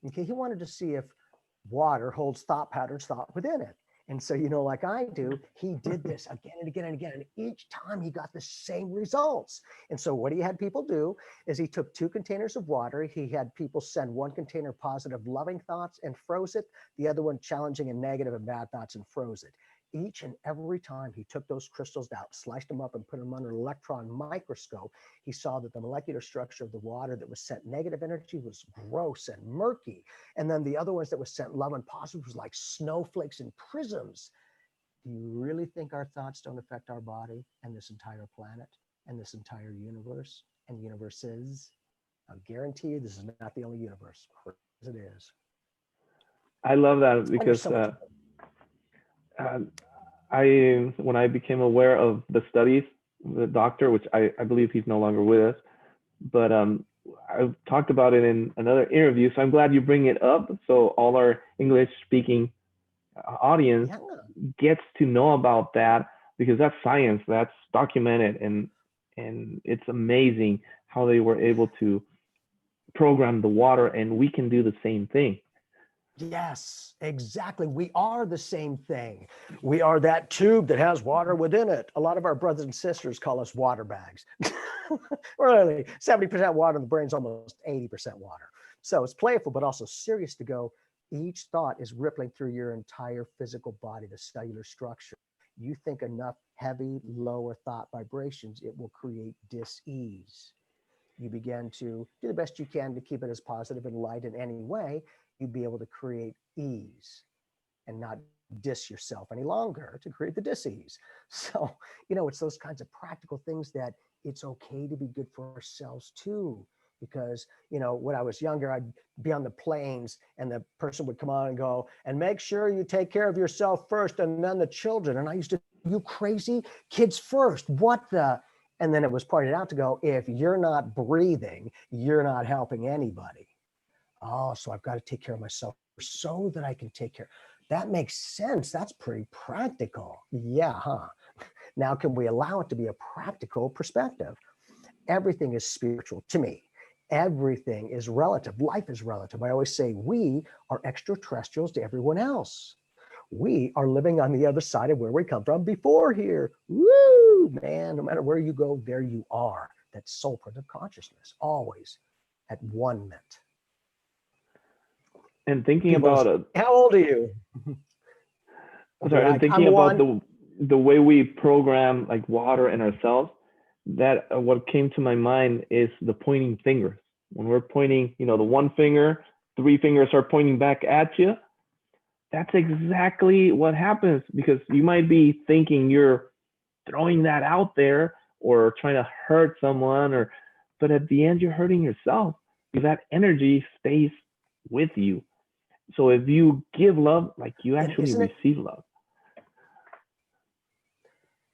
Speaker 2: Okay, he wanted to see if water holds thought patterns thought within it. And so, like I do, he did this again and again and again. And each time he got the same results. And so, what he had people do is he took 2 containers of water. He had people send 1 container positive, loving thoughts and froze it, the other one challenging and negative and bad thoughts and froze it. Each and every time he took those crystals out, sliced them up, and put them under an electron microscope, he saw that the molecular structure of the water that was sent negative energy was gross and murky. And then the other ones that was sent love and positive was like snowflakes and prisms. Do you really think our thoughts don't affect our body and this entire planet and this entire universe and universes? I'll guarantee you this is not the only universe as it is.
Speaker 1: I love that
Speaker 2: And there's
Speaker 1: because
Speaker 2: so much.
Speaker 1: when I became aware of the studies, the doctor, which I believe he's no longer with us, but I've talked about it in another interview. So I'm glad you bring it up, so all our English speaking audience gets to know about that, because that's science, that's documented, and it's amazing how they were able to program the water, and we can do the same thing.
Speaker 2: Yes, exactly. We are the same thing. We are that tube that has water within it. A lot of our brothers and sisters call us water bags. Really, 70% water, and the brain's almost 80% water. So it's playful, but also serious to go. Each thought is rippling through your entire physical body, the cellular structure. You think enough heavy, lower thought vibrations, it will create dis-ease. You begin to do the best you can to keep it as positive and light in any way. You'd be able to create ease and not diss yourself any longer to create the dis-ease. So, it's those kinds of practical things that it's okay to be good for ourselves too. Because, when I was younger, I'd be on the planes and the person would come on and go, and make sure you take care of yourself first and then the children. And I used to, you crazy? Kids first. What the? And then it was pointed out to go, if you're not breathing, you're not helping anybody. Oh, so I've got to take care of myself so that I can take care. That makes sense. That's pretty practical. Yeah, huh? Now, can we allow it to be a practical perspective? Everything is spiritual to me. Everything is relative. Life is relative. I always say we are extraterrestrials to everyone else. We are living on the other side of where we come from before here. Woo, man, no matter where you go, there you are. That's soul print of consciousness, always at 1 minute.
Speaker 1: And thinking about it,
Speaker 2: how old are you?
Speaker 1: sorry, and thinking about the way we program like water in ourselves, that what came to my mind is the pointing fingers. When we're pointing, the 1 finger, 3 fingers are pointing back at you. That's exactly what happens, because you might be thinking you're throwing that out there or trying to hurt someone, but at the end you're hurting yourself, because that energy stays with you. So if you give love, like, you actually receive love.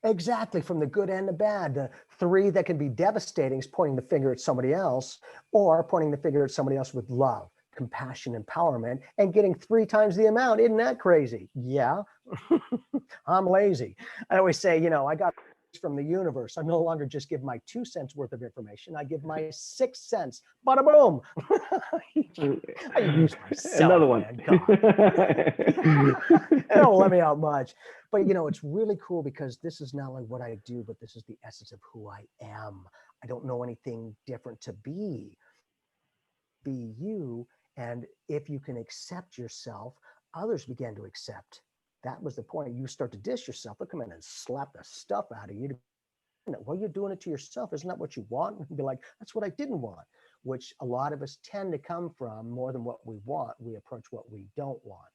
Speaker 2: Exactly, from the good and the bad. The 3 that can be devastating is pointing the finger at somebody else, or pointing the finger at somebody else with love, compassion, empowerment, and getting 3 times the amount. Isn't that crazy? Yeah. I'm lazy. I always say, I got from the universe. I no longer just give my 2 cents worth of information. I give my 6 cents. Bada boom. I use myself,
Speaker 1: another one.
Speaker 2: They don't let me out much. But it's really cool, because this is not only what I do, but this is the essence of who I am. I don't know anything different to be. Be you. And if you can accept yourself, others begin to accept. That was the point. You start to diss yourself, they'll come in and slap the stuff out of you. Well, you're doing it to yourself. Isn't that what you want? And be like, that's what I didn't want, which a lot of us tend to come from. More than what we want, we approach what we don't want,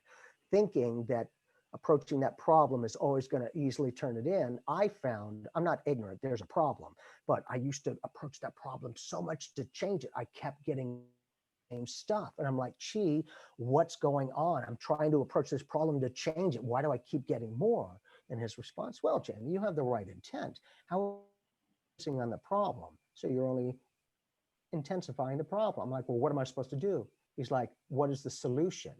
Speaker 2: thinking that approaching that problem is always going to easily turn it in. I found, I'm not ignorant, there's a problem, but I used to approach that problem so much to change it. I kept getting same stuff. And I'm like, gee, what's going on? I'm trying to approach this problem to change it. Why do I keep getting more? And his response, well, Jamie, you have the right intent. How are you focusing on the problem? So you're only intensifying the problem. I'm like, well, what am I supposed to do? He's like, what is the solution?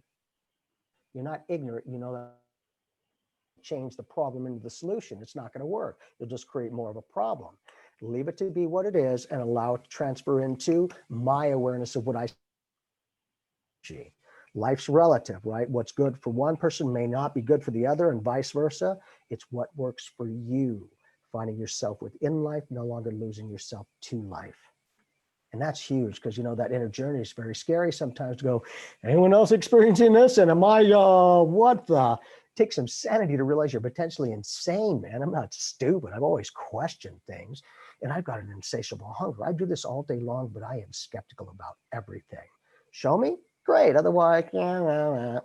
Speaker 2: You're not ignorant. You know that change the problem into the solution. It's not going to work. You'll just create more of a problem. Leave it to be what it is and allow it to transfer into my awareness of what I see. Life's relative, right? What's good for one person may not be good for the other, and vice versa. It's what works for you, finding yourself within life, no longer losing yourself to life. And that's huge because, that inner journey is very scary sometimes to go, anyone else experiencing this? And am I, what the? Take some sanity to realize you're potentially insane, man. I'm not stupid. I've always questioned things and I've got an insatiable hunger. I do this all day long, but I am skeptical about everything. Show me? Great. Otherwise,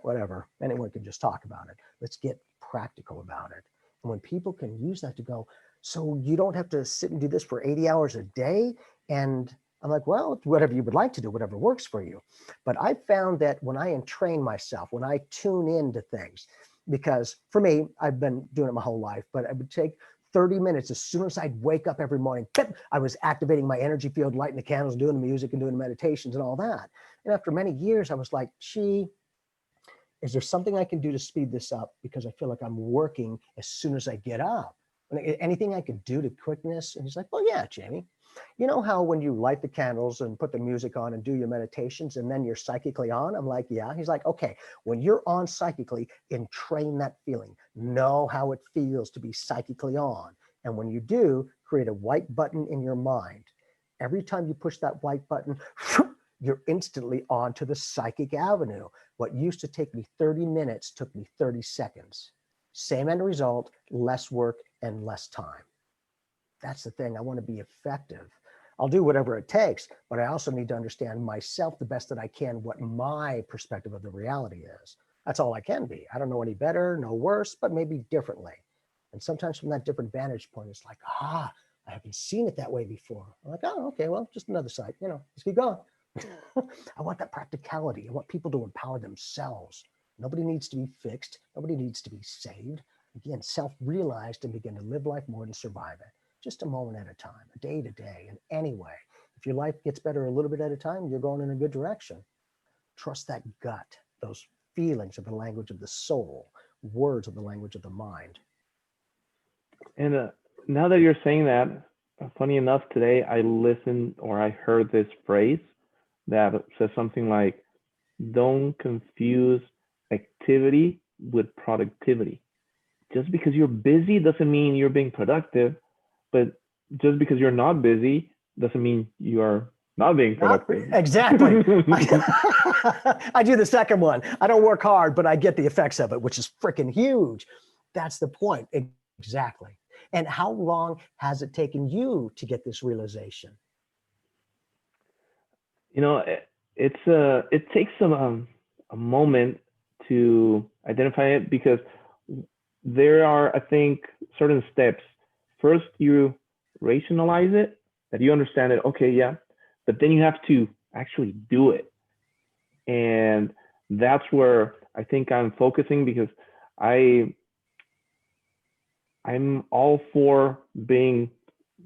Speaker 2: whatever. Anyone can just talk about it. Let's get practical about it. And when people can use that to go, so you don't have to sit and do this for 80 hours a day. And I'm like, well, whatever you would like to do, whatever works for you. But I found that when I entrain myself, when I tune into things, because for me, I've been doing it my whole life, but I would take 30 minutes as soon as I'd wake up every morning. I was activating my energy field, lighting the candles, doing the music and doing the meditations and all that. And after many years, I was like, gee, is there something I can do to speed this up? Because I feel like I'm working as soon as I get up. Anything I could do to quickness? And he's like, well, yeah, Jamie. You know how when you light the candles and put the music on and do your meditations and then you're psychically on? I'm like, yeah. He's like, okay, when you're on psychically, entrain that feeling. Know how it feels to be psychically on. And when you do, create a white button in your mind. Every time you push that white button, you're instantly onto the psychic avenue. What used to take me 30 minutes took me 30 seconds. Same end result, less work and less time. That's the thing. I want to be effective. I'll do whatever it takes, but I also need to understand myself the best that I can, what my perspective of the reality is. That's all I can be. I don't know any better, no worse, but maybe differently. And sometimes from that different vantage point, it's like, I haven't seen it that way before. I'm like, oh, okay, well, just another side, let's keep going. I want that practicality. I want people to empower themselves. Nobody needs to be fixed. Nobody needs to be saved. Again, self-realized and begin to live life more than survive it. Just a moment at a time, a day to day. And anyway, if your life gets better a little bit at a time, you're going in a good direction. Trust that gut, those feelings of the language of the soul, words of the language of the mind.
Speaker 1: And now that you're saying that, funny enough, today I listened or I heard this phrase that says something like, don't confuse activity with productivity. Just because you're busy doesn't mean you're being productive, but just because you're not busy doesn't mean you are not being productive.
Speaker 2: Exactly. I do the second one. I don't work hard, but I get the effects of it, which is freaking huge. That's the point. Exactly. And how long has it taken you to get this realization?
Speaker 1: It takes a moment to identify it because there are, I think, certain steps. First, you rationalize it, that you understand it. Okay, yeah, but then you have to actually do it, and that's where I think I'm focusing because I'm all for being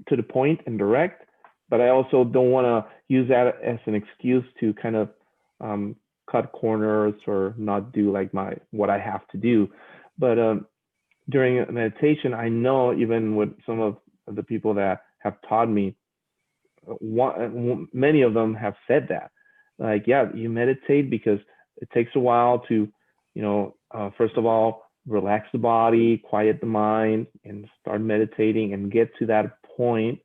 Speaker 1: to the point and direct, but I also don't want to use that as an excuse to kind of cut corners or not do like what I have to do. But during meditation, I know even with some of the people that have taught me, many of them have said that, like, yeah, you meditate because it takes a while to, first of all, relax the body, quiet the mind, and start meditating and get to that point.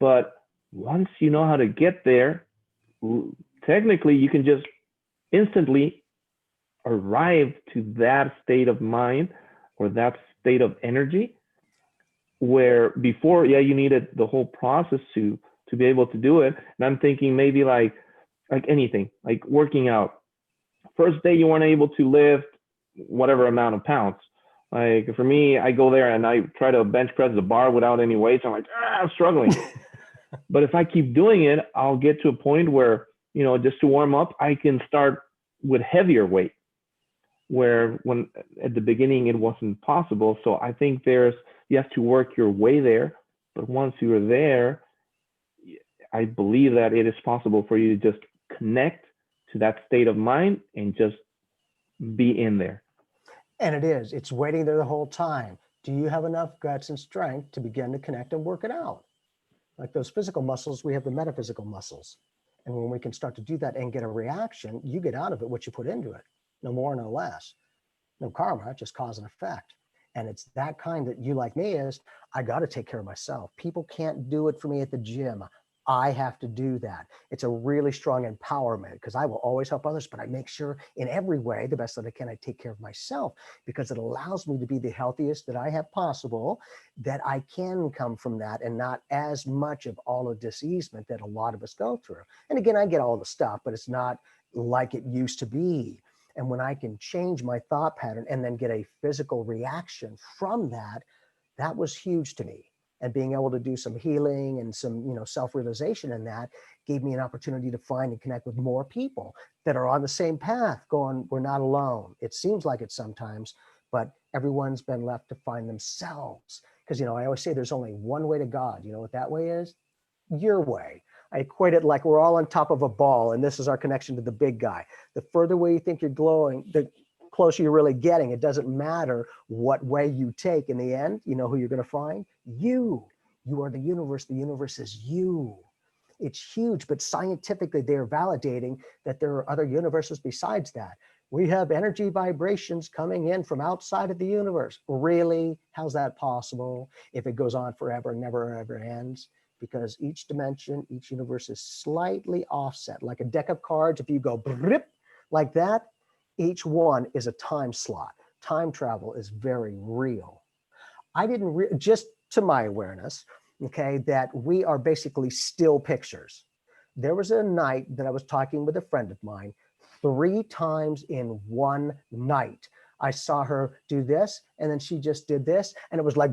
Speaker 1: But once you know how to get there, technically you can just instantly arrive to that state of mind or that state of energy, where before, yeah, you needed the whole process to be able to do it. And I'm thinking maybe like anything, like working out. First day you weren't able to lift whatever amount of pounds. Like for me, I go there and I try to bench press the bar without any weights. I'm like, I'm struggling. But if I keep doing it, I'll get to a point where, just to warm up, I can start with heavier weight, where when at the beginning it wasn't possible. So I think you have to work your way there. But once you're there, I believe that it is possible for you to just connect to that state of mind and just be in there.
Speaker 2: And it is. It's waiting there the whole time. Do you have enough guts and strength to begin to connect and work it out? Like those physical muscles, we have the metaphysical muscles. And when we can start to do that and get a reaction, you get out of it what you put into it, no more, no less. No karma, just cause and effect. And it's that kind that you like me is, I got to take care of myself. People can't do it for me at the gym. I have to do that. It's a really strong empowerment because I will always help others, but I make sure in every way, the best that I can, I take care of myself because it allows me to be the healthiest that I have possible, that I can come from that and not as much of all of this easement that a lot of us go through. And again, I get all the stuff, but it's not like it used to be. And when I can change my thought pattern and then get a physical reaction from that, that was huge to me. And being able to do some healing and some, self-realization in that gave me an opportunity to find and connect with more people that are on the same path going, we're not alone. It seems like it sometimes, but everyone's been left to find themselves. Because, I always say there's only one way to God. You know what that way is? Your way. I equate it like we're all on top of a ball, and this is our connection to the big guy. The further away you think you're glowing, the closer you're really getting. It doesn't matter what way you take. In the end, you know who you're going to find? You. You are the universe. The universe is you. It's huge, but scientifically, they're validating that there are other universes besides that. We have energy vibrations coming in from outside of the universe. Really? How's that possible if it goes on forever and never ever ends? Because each dimension, each universe is slightly offset. Like a deck of cards, if you go brip, like that, each one is a time slot. Time travel is very real. I didn't, just to my awareness, okay, that we are basically still pictures. There was a night that I was talking with a friend of mine 3 times in one night. I saw her do this, and then she just did this, and it was like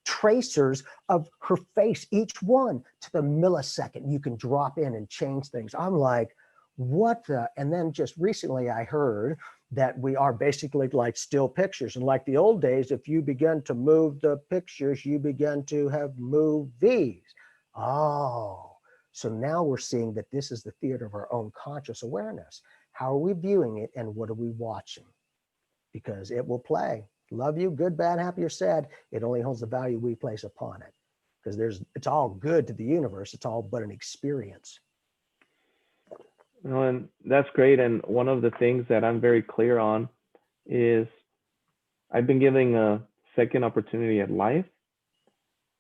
Speaker 2: tracers of her face, each one to the millisecond. You can drop in and change things. I'm like, what the? And then just recently I heard that we are basically like still pictures. And like the old days, if you begin to move the pictures, you begin to have movies. Oh, so now we're seeing that this is the theater of our own conscious awareness. How are we viewing it, and what are we watching? Because it will play. Love you, good, bad, happy, or sad. It only holds the value we place upon it. Because it's all good to the universe. It's all but an experience.
Speaker 1: And that's great. And one of the things that I'm very clear on is I've been giving a second opportunity at life.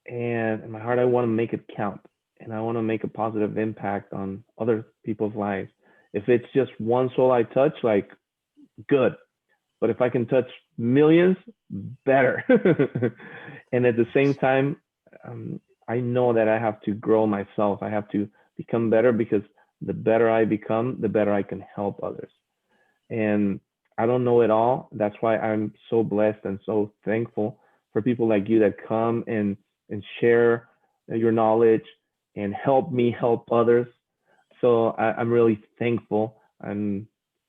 Speaker 1: And in my heart, I want to make it count. And I want to make a positive impact on other people's lives. If it's just one soul I touch, like, good. But if I can touch millions, better. And at the same time, I know that I have to grow myself. I have to become better, because the better I become, the better I can help others. And I don't know it all. That's why I'm so blessed and so thankful for people like you that come and share your knowledge and help me help others. So I'm really thankful. I'm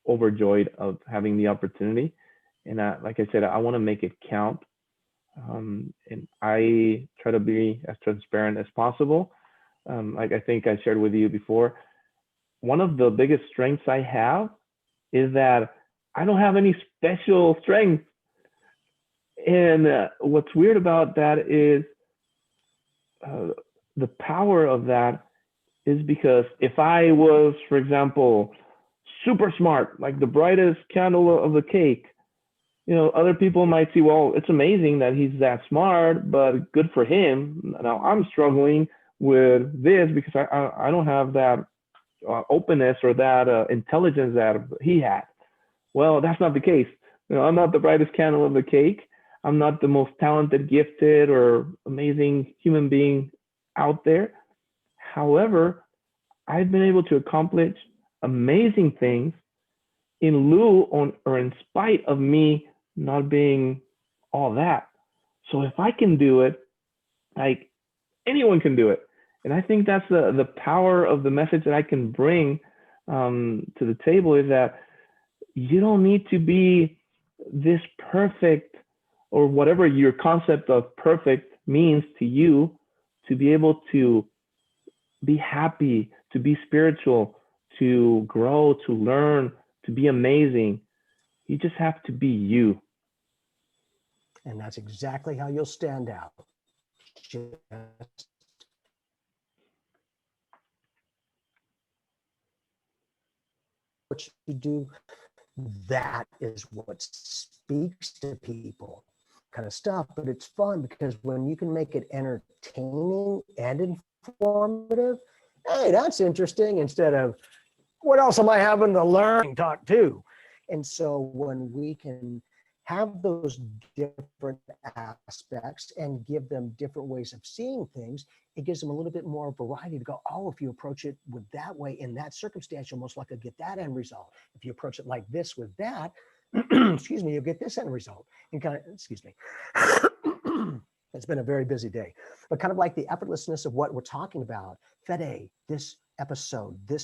Speaker 1: overjoyed of having the opportunity. And like I said, I want to make it count. And I try to be as transparent as possible. Like I think I shared with you before, one of the biggest strengths I have is that I don't have any special strength. And what's weird about that is the power of that is because if I was, for example, super smart, like the brightest candle of the cake, other people might see, well, it's amazing that he's that smart, but good for him. Now I'm struggling with this because I don't have that openness or that intelligence that he had. Well, that's not the case. I'm not the brightest candle of the cake. I'm not the most talented, gifted, or amazing human being out there. However, I've been able to accomplish amazing things in lieu on, or in spite of me not being all that. So if I can do it, like, anyone can do it. And I think that's the power of the message that I can bring to the table, is that you don't need to be this perfect, or whatever your concept of perfect means to you, to be able to be happy, to be spiritual, to grow, to learn, to be amazing. You just have to be you.
Speaker 2: And that's exactly how you'll stand out. Just what you do, that is what speaks to people, kind of stuff. But it's fun because when you can make it entertaining and informative, hey, that's interesting, instead of what else am I having to learn, talk to. And so when we can have those different aspects and give them different ways of seeing things, it gives them a little bit more variety to go, oh, if you approach it with that way, in that circumstance, you'll most likely get that end result. If you approach it like this with that, excuse me, you'll get this end result. And kind of, excuse me. It's been a very busy day, but kind of like the effortlessness of what we're talking about. Fede, this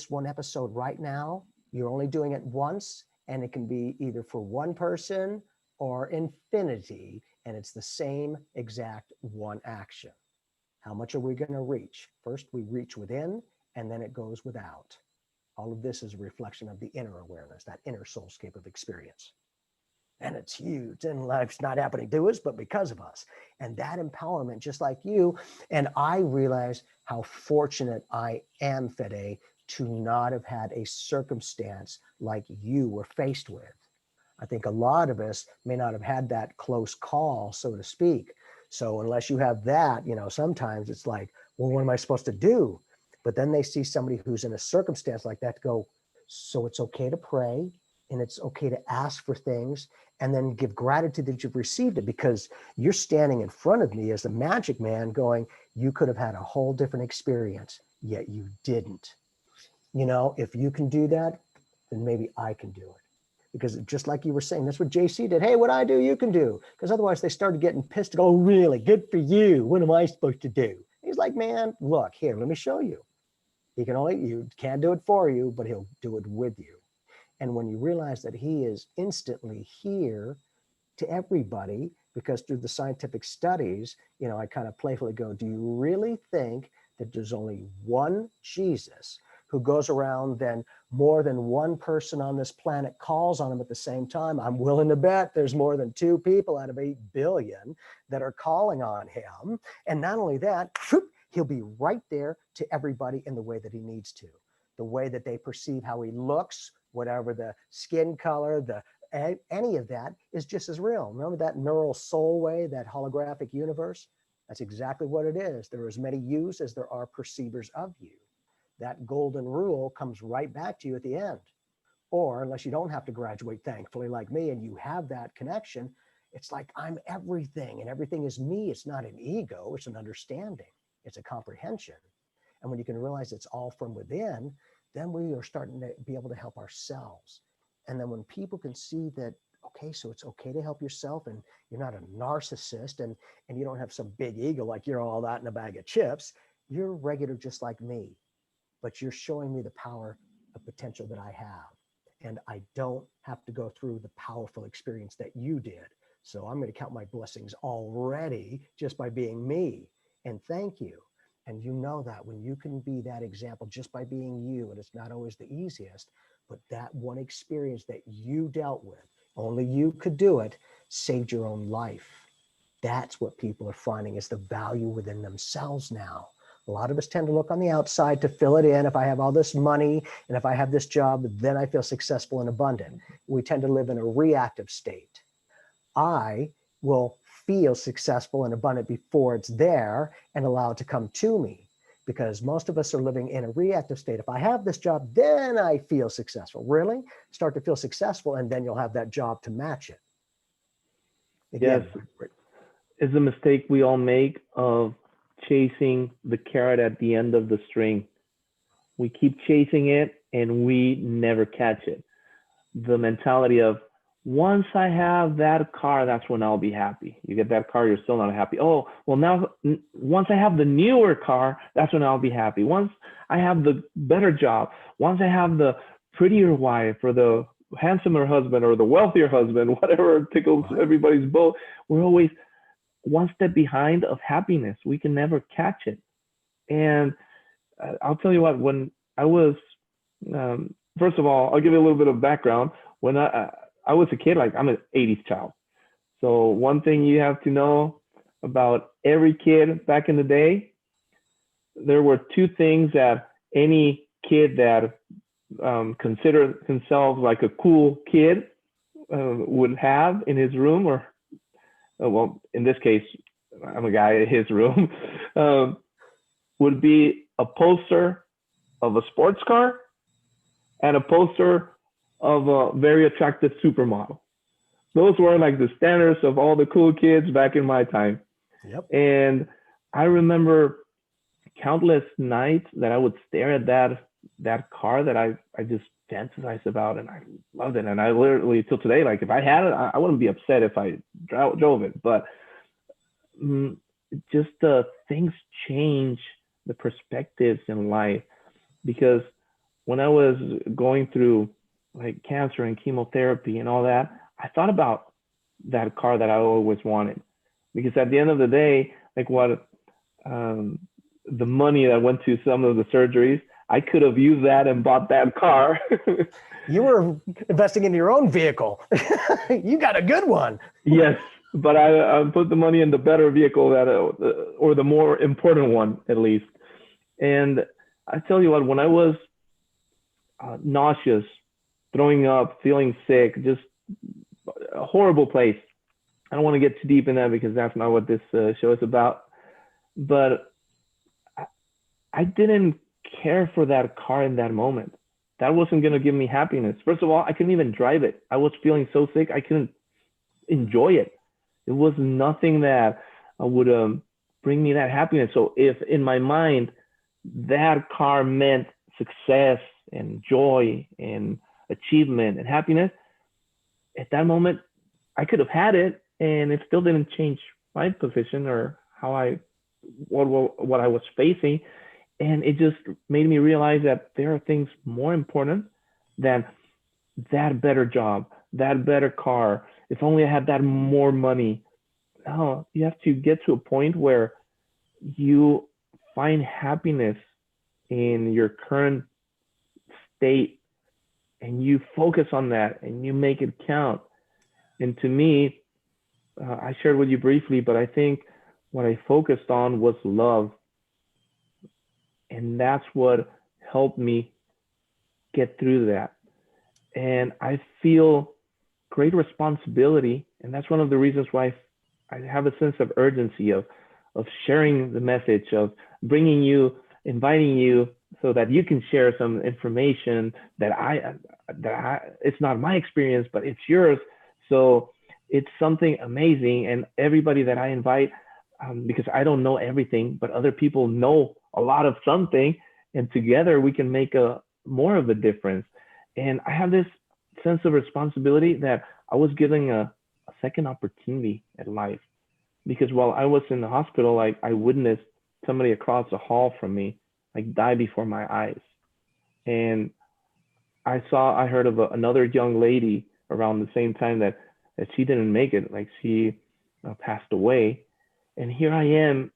Speaker 2: one episode right now, you're only doing it once, and it can be either for one person or infinity, and it's the same exact one action. How much are we going to reach? First, we reach within, and then it goes without. All of this is a reflection of the inner awareness, that inner soulscape of experience. And it's huge, and life's not happening to us, but because of us. And that empowerment, just like you, and I realize how fortunate I am, Fede, to not have had a circumstance like you were faced with. I think a lot of us may not have had that close call, so to speak. So unless you have that, sometimes it's like, well, what am I supposed to do? But then they see somebody who's in a circumstance like that to go, so it's okay to pray, and it's okay to ask for things, and then give gratitude that you've received it, because you're standing in front of me as the magic man going, you could have had a whole different experience, yet you didn't. If you can do that, then maybe I can do it. Because just like you were saying, that's what JC did. Hey, what I do, you can do. Because otherwise they started getting pissed and go, oh, really? Good for you. What am I supposed to do? He's like, man, look, here, let me show you. You can't do it for you, but he'll do it with you. And when you realize that he is instantly here to everybody, because through the scientific studies, I kind of playfully go, do you really think that there's only one Jesus who goes around, then more than one person on this planet calls on him at the same time? I'm willing to bet there's more than 2 people out of 8 billion that are calling on him. And not only that, he'll be right there to everybody in the way that he needs to, the way that they perceive how he looks, whatever the skin color, any of that is just as real. Remember that neural soul way, that holographic universe? That's exactly what it is. There are as many yous as there are perceivers of you. That golden rule comes right back to you at the end. Or unless you don't have to graduate, thankfully, like me, and you have that connection, it's like I'm everything and everything is me. It's not an ego, it's an understanding. It's a comprehension. And when you can realize it's all from within, then we are starting to be able to help ourselves. And then when people can see that, okay, so it's okay to help yourself, and you're not a narcissist, and you don't have some big ego like you're all that in a bag of chips. You're regular just like me, but you're showing me the power of potential that I have. And I don't have to go through the powerful experience that you did. So I'm going to count my blessings already just by being me. And thank you. And you know that when you can be that example just by being you, and it's not always the easiest, but that one experience that you dealt with, only you could do it, saved your own life. That's what people are finding is the value within themselves now. A lot of us tend to look on the outside to fill it in. If I have all this money and if I have this job, then I feel successful and abundant. We tend to live in a reactive state. I will feel successful and abundant before it's there and allow it to come to me, because most of us are living in a reactive state. If I have this job, then I feel successful. Really? Start to feel successful, and then you'll have that job to match it.
Speaker 1: Again, yes. It's a mistake we all make of chasing the carrot at the end of the string. We keep chasing it and we never catch it. The mentality of, once I have that car, that's when I'll be happy. You get that car, you're still not happy. Oh, well, now, once I have the newer car, that's when I'll be happy. Once I have the better job, once I have the prettier wife or the handsomer husband or the wealthier husband, whatever tickles everybody's boat, we're always one step behind of happiness. We can never catch it. And I'll tell you what, when I was, first of all, I'll give you a little bit of background. When I was a kid, like I'm an 80s child. So one thing you have to know about every kid back in the day, there were 2 things that any kid that consider himself like a cool kid would have in his room, or well, in this case, I'm a guy in his room, um, would be a poster of a sports car and a poster of a very attractive supermodel. Those were like the standards of all the cool kids back in my time.
Speaker 2: Yep.
Speaker 1: And I remember countless nights that I would stare at that car that I just fantasized about, and I loved it. And I literally till today, like if I had it, I wouldn't be upset if I drove it. But mm, just things change the perspectives in life, because when I was going through like cancer and chemotherapy and all that, I thought about that car that I always wanted, because at the end of the day, like what um, the money that went to some of the surgeries, I could have used that and bought that car.
Speaker 2: You were investing in your own vehicle. You got a good one.
Speaker 1: Yes, but I put the money in the better vehicle that, or the more important one at least. And I tell you what, when I was nauseous, throwing up, feeling sick, just a horrible place. I don't want to get too deep in that because that's not what this show is about. But I didn't care for that car in that moment. That wasn't going to give me happiness. First of all, I couldn't even drive it. I was feeling so sick, I couldn't enjoy it. It was nothing that would bring me that happiness. So if in my mind that car meant success and joy and achievement and happiness, at that moment I could have had it, and it still didn't change my position or how what I was facing. And it just made me realize that there are things more important than that better job, that better car. If only I had that more money. No, you have to get to a point where you find happiness in your current state, and you focus on that and you make it count. And to me, I shared with you briefly, but I think what I focused on was love. And that's what helped me get through that. And I feel great responsibility. And that's one of the reasons why I have a sense of urgency of sharing the message, of bringing you, inviting you so that you can share some information it's not my experience, but it's yours. So it's something amazing. And everybody that I invite, because I don't know everything, but other people know a lot of something, and together we can make more of a difference. And I have this sense of responsibility that I was given a second opportunity at life, because while I was in the hospital, like I witnessed somebody across the hall from me like die before my eyes. And I heard of another young lady around the same time that she didn't make it, like she passed away. And here I am,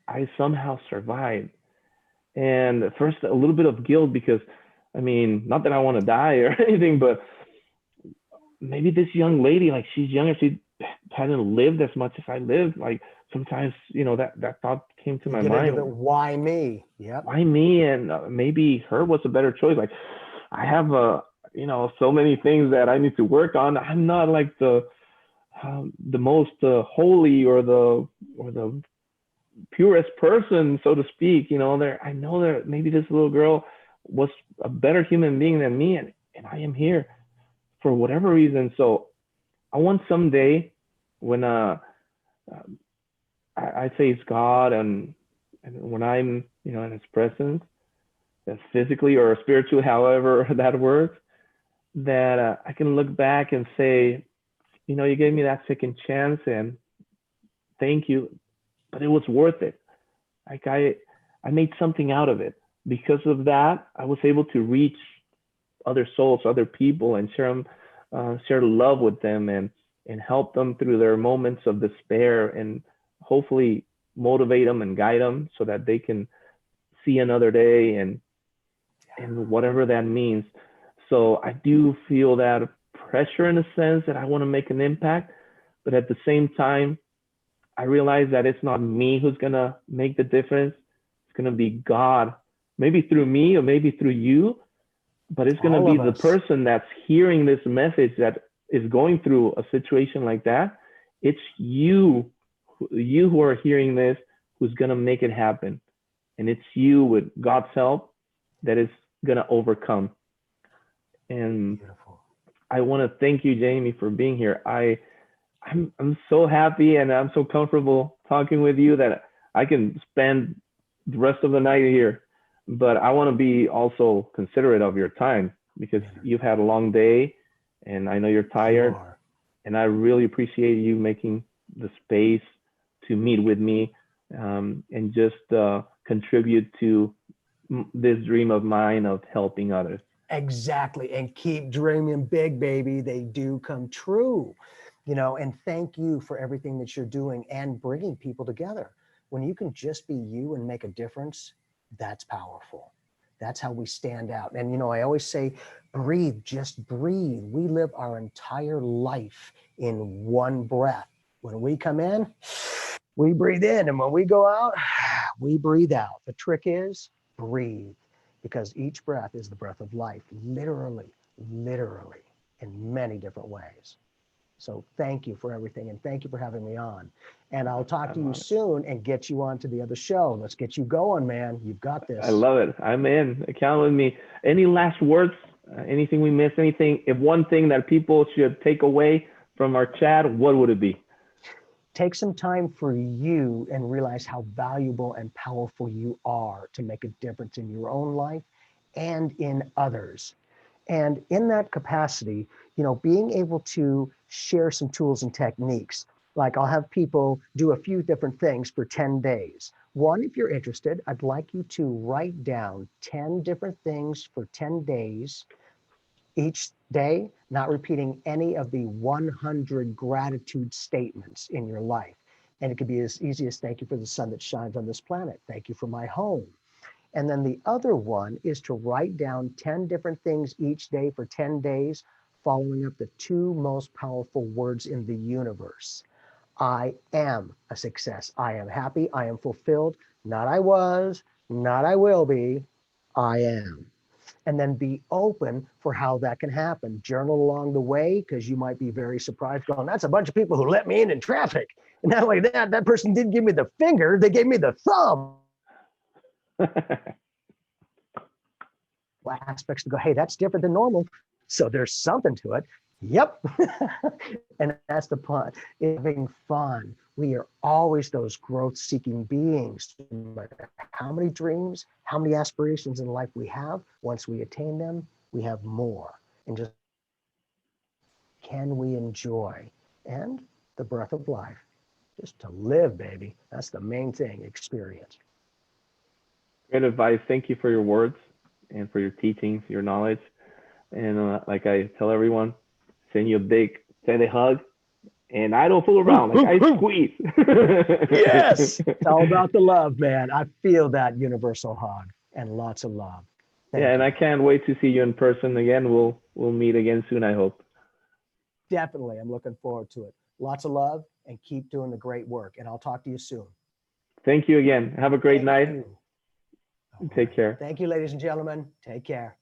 Speaker 1: I somehow survived. And at first, a little bit of guilt, because I mean, not that I want to die or anything, but maybe this young lady, like she's younger, she hadn't lived as much as I lived. Like sometimes, that thought came to my mind.
Speaker 2: Why me? Yeah.
Speaker 1: Why me? And maybe her was a better choice. Like I have, so many things that I need to work on. I'm not like the most holy or the purest person, so to speak. I know that maybe this little girl was a better human being than me, and I am here for whatever reason. So I want someday when I face God, and when I'm in His presence, physically or spiritually, however that works, that I can look back and say, you gave me that second chance, and thank you, but it was worth it. Like I made something out of it. Because of that, I was able to reach other souls, other people, and share love with them, and help them through their moments of despair, and hopefully motivate them and guide them so that they can see another day, and whatever that means. So I do feel that pressure in a sense that I want to make an impact, but at the same time, I realize that it's not me who's going to make the difference. It's going to be God, maybe through me or maybe through you, but it's going to
Speaker 2: All
Speaker 1: be
Speaker 2: of
Speaker 1: the
Speaker 2: us.
Speaker 1: person that's hearing this message that is going through a situation like that. It's you who are hearing this, who's going to make it happen. And it's you with God's help that is going to overcome. And
Speaker 2: Beautiful.
Speaker 1: I want to thank you, Jamie, for being here. I'm so happy and I'm so comfortable talking with you that I can spend the rest of the night here. But I want to be also considerate of your time because
Speaker 2: Yeah.
Speaker 1: you've had a long day and I know you're
Speaker 2: You
Speaker 1: tired.
Speaker 2: are.
Speaker 1: And I really appreciate you making the space to meet with me and just contribute to this dream of mine of helping others.
Speaker 2: Exactly. And keep dreaming big, baby. They do come true. And thank you for everything that you're doing and bringing people together. When you can just be you and make a difference, that's powerful. That's how we stand out. And, I always say, breathe, just breathe. We live our entire life in one breath. When we come in, we breathe in. And when we go out, we breathe out. The trick is breathe, because each breath is the breath of life, literally, literally, in many different ways. So thank you for everything, and thank you for having me on. And I'll talk to
Speaker 1: I'm
Speaker 2: you
Speaker 1: on it.
Speaker 2: soon and get you on to the other show. Let's get you going, man. You've got
Speaker 1: I
Speaker 2: this.
Speaker 1: love it. I'm in. Count with me. Any last words? Anything we missed? Anything? If one thing that people should take away from our chat, what would it be?
Speaker 2: Take some time for you and realize how valuable and powerful you are to make a difference in your own life and in others. And in that capacity, being able to share some tools and techniques, like I'll have people do a few different things for 10 days. One, if you're interested, I'd like you to write down 10 different things for 10 days each day, not repeating any of the 100 gratitude statements in your life. And it could be as easy as thank you for the sun that shines on this planet. Thank you for my home. And then the other one is to write down 10 different things each day for 10 days, following up the two most powerful words in the universe. I am a success. I am happy. I am fulfilled. Not I was, not I will be. I am. And then be open for how that can happen. Journal along the way, because you might be very surprised going, that's a bunch of people who let me in traffic. And not only that, that person didn't give me the finger, they gave me the thumb. Aspects to go, hey, that's different than normal. So there's something to it. Yep. And that's the point. Having fun. We are always those growth seeking beings. No matter how many dreams, how many aspirations in life we have, once we attain them, we have more. And just can we enjoy? And the breath of life, just to live, baby. That's the main thing, experience.
Speaker 1: Great advice. Thank you for your words and for your teachings, your knowledge. And like I tell everyone, send you a big, send a hug. And I don't fool around. Like I squeeze.
Speaker 2: Yes. It's all about the love, man. I feel that universal hug and lots of love.
Speaker 1: Yeah,
Speaker 2: Thank
Speaker 1: and
Speaker 2: you.
Speaker 1: I can't wait to see you in person again. We'll meet again soon, I hope.
Speaker 2: Definitely. I'm looking forward to it. Lots of love and keep doing the great work. And I'll talk to you soon.
Speaker 1: Thank you again. Have a great
Speaker 2: Thank
Speaker 1: night.
Speaker 2: you. All
Speaker 1: Take
Speaker 2: right.
Speaker 1: care.
Speaker 2: Thank you, ladies and gentlemen. Take care.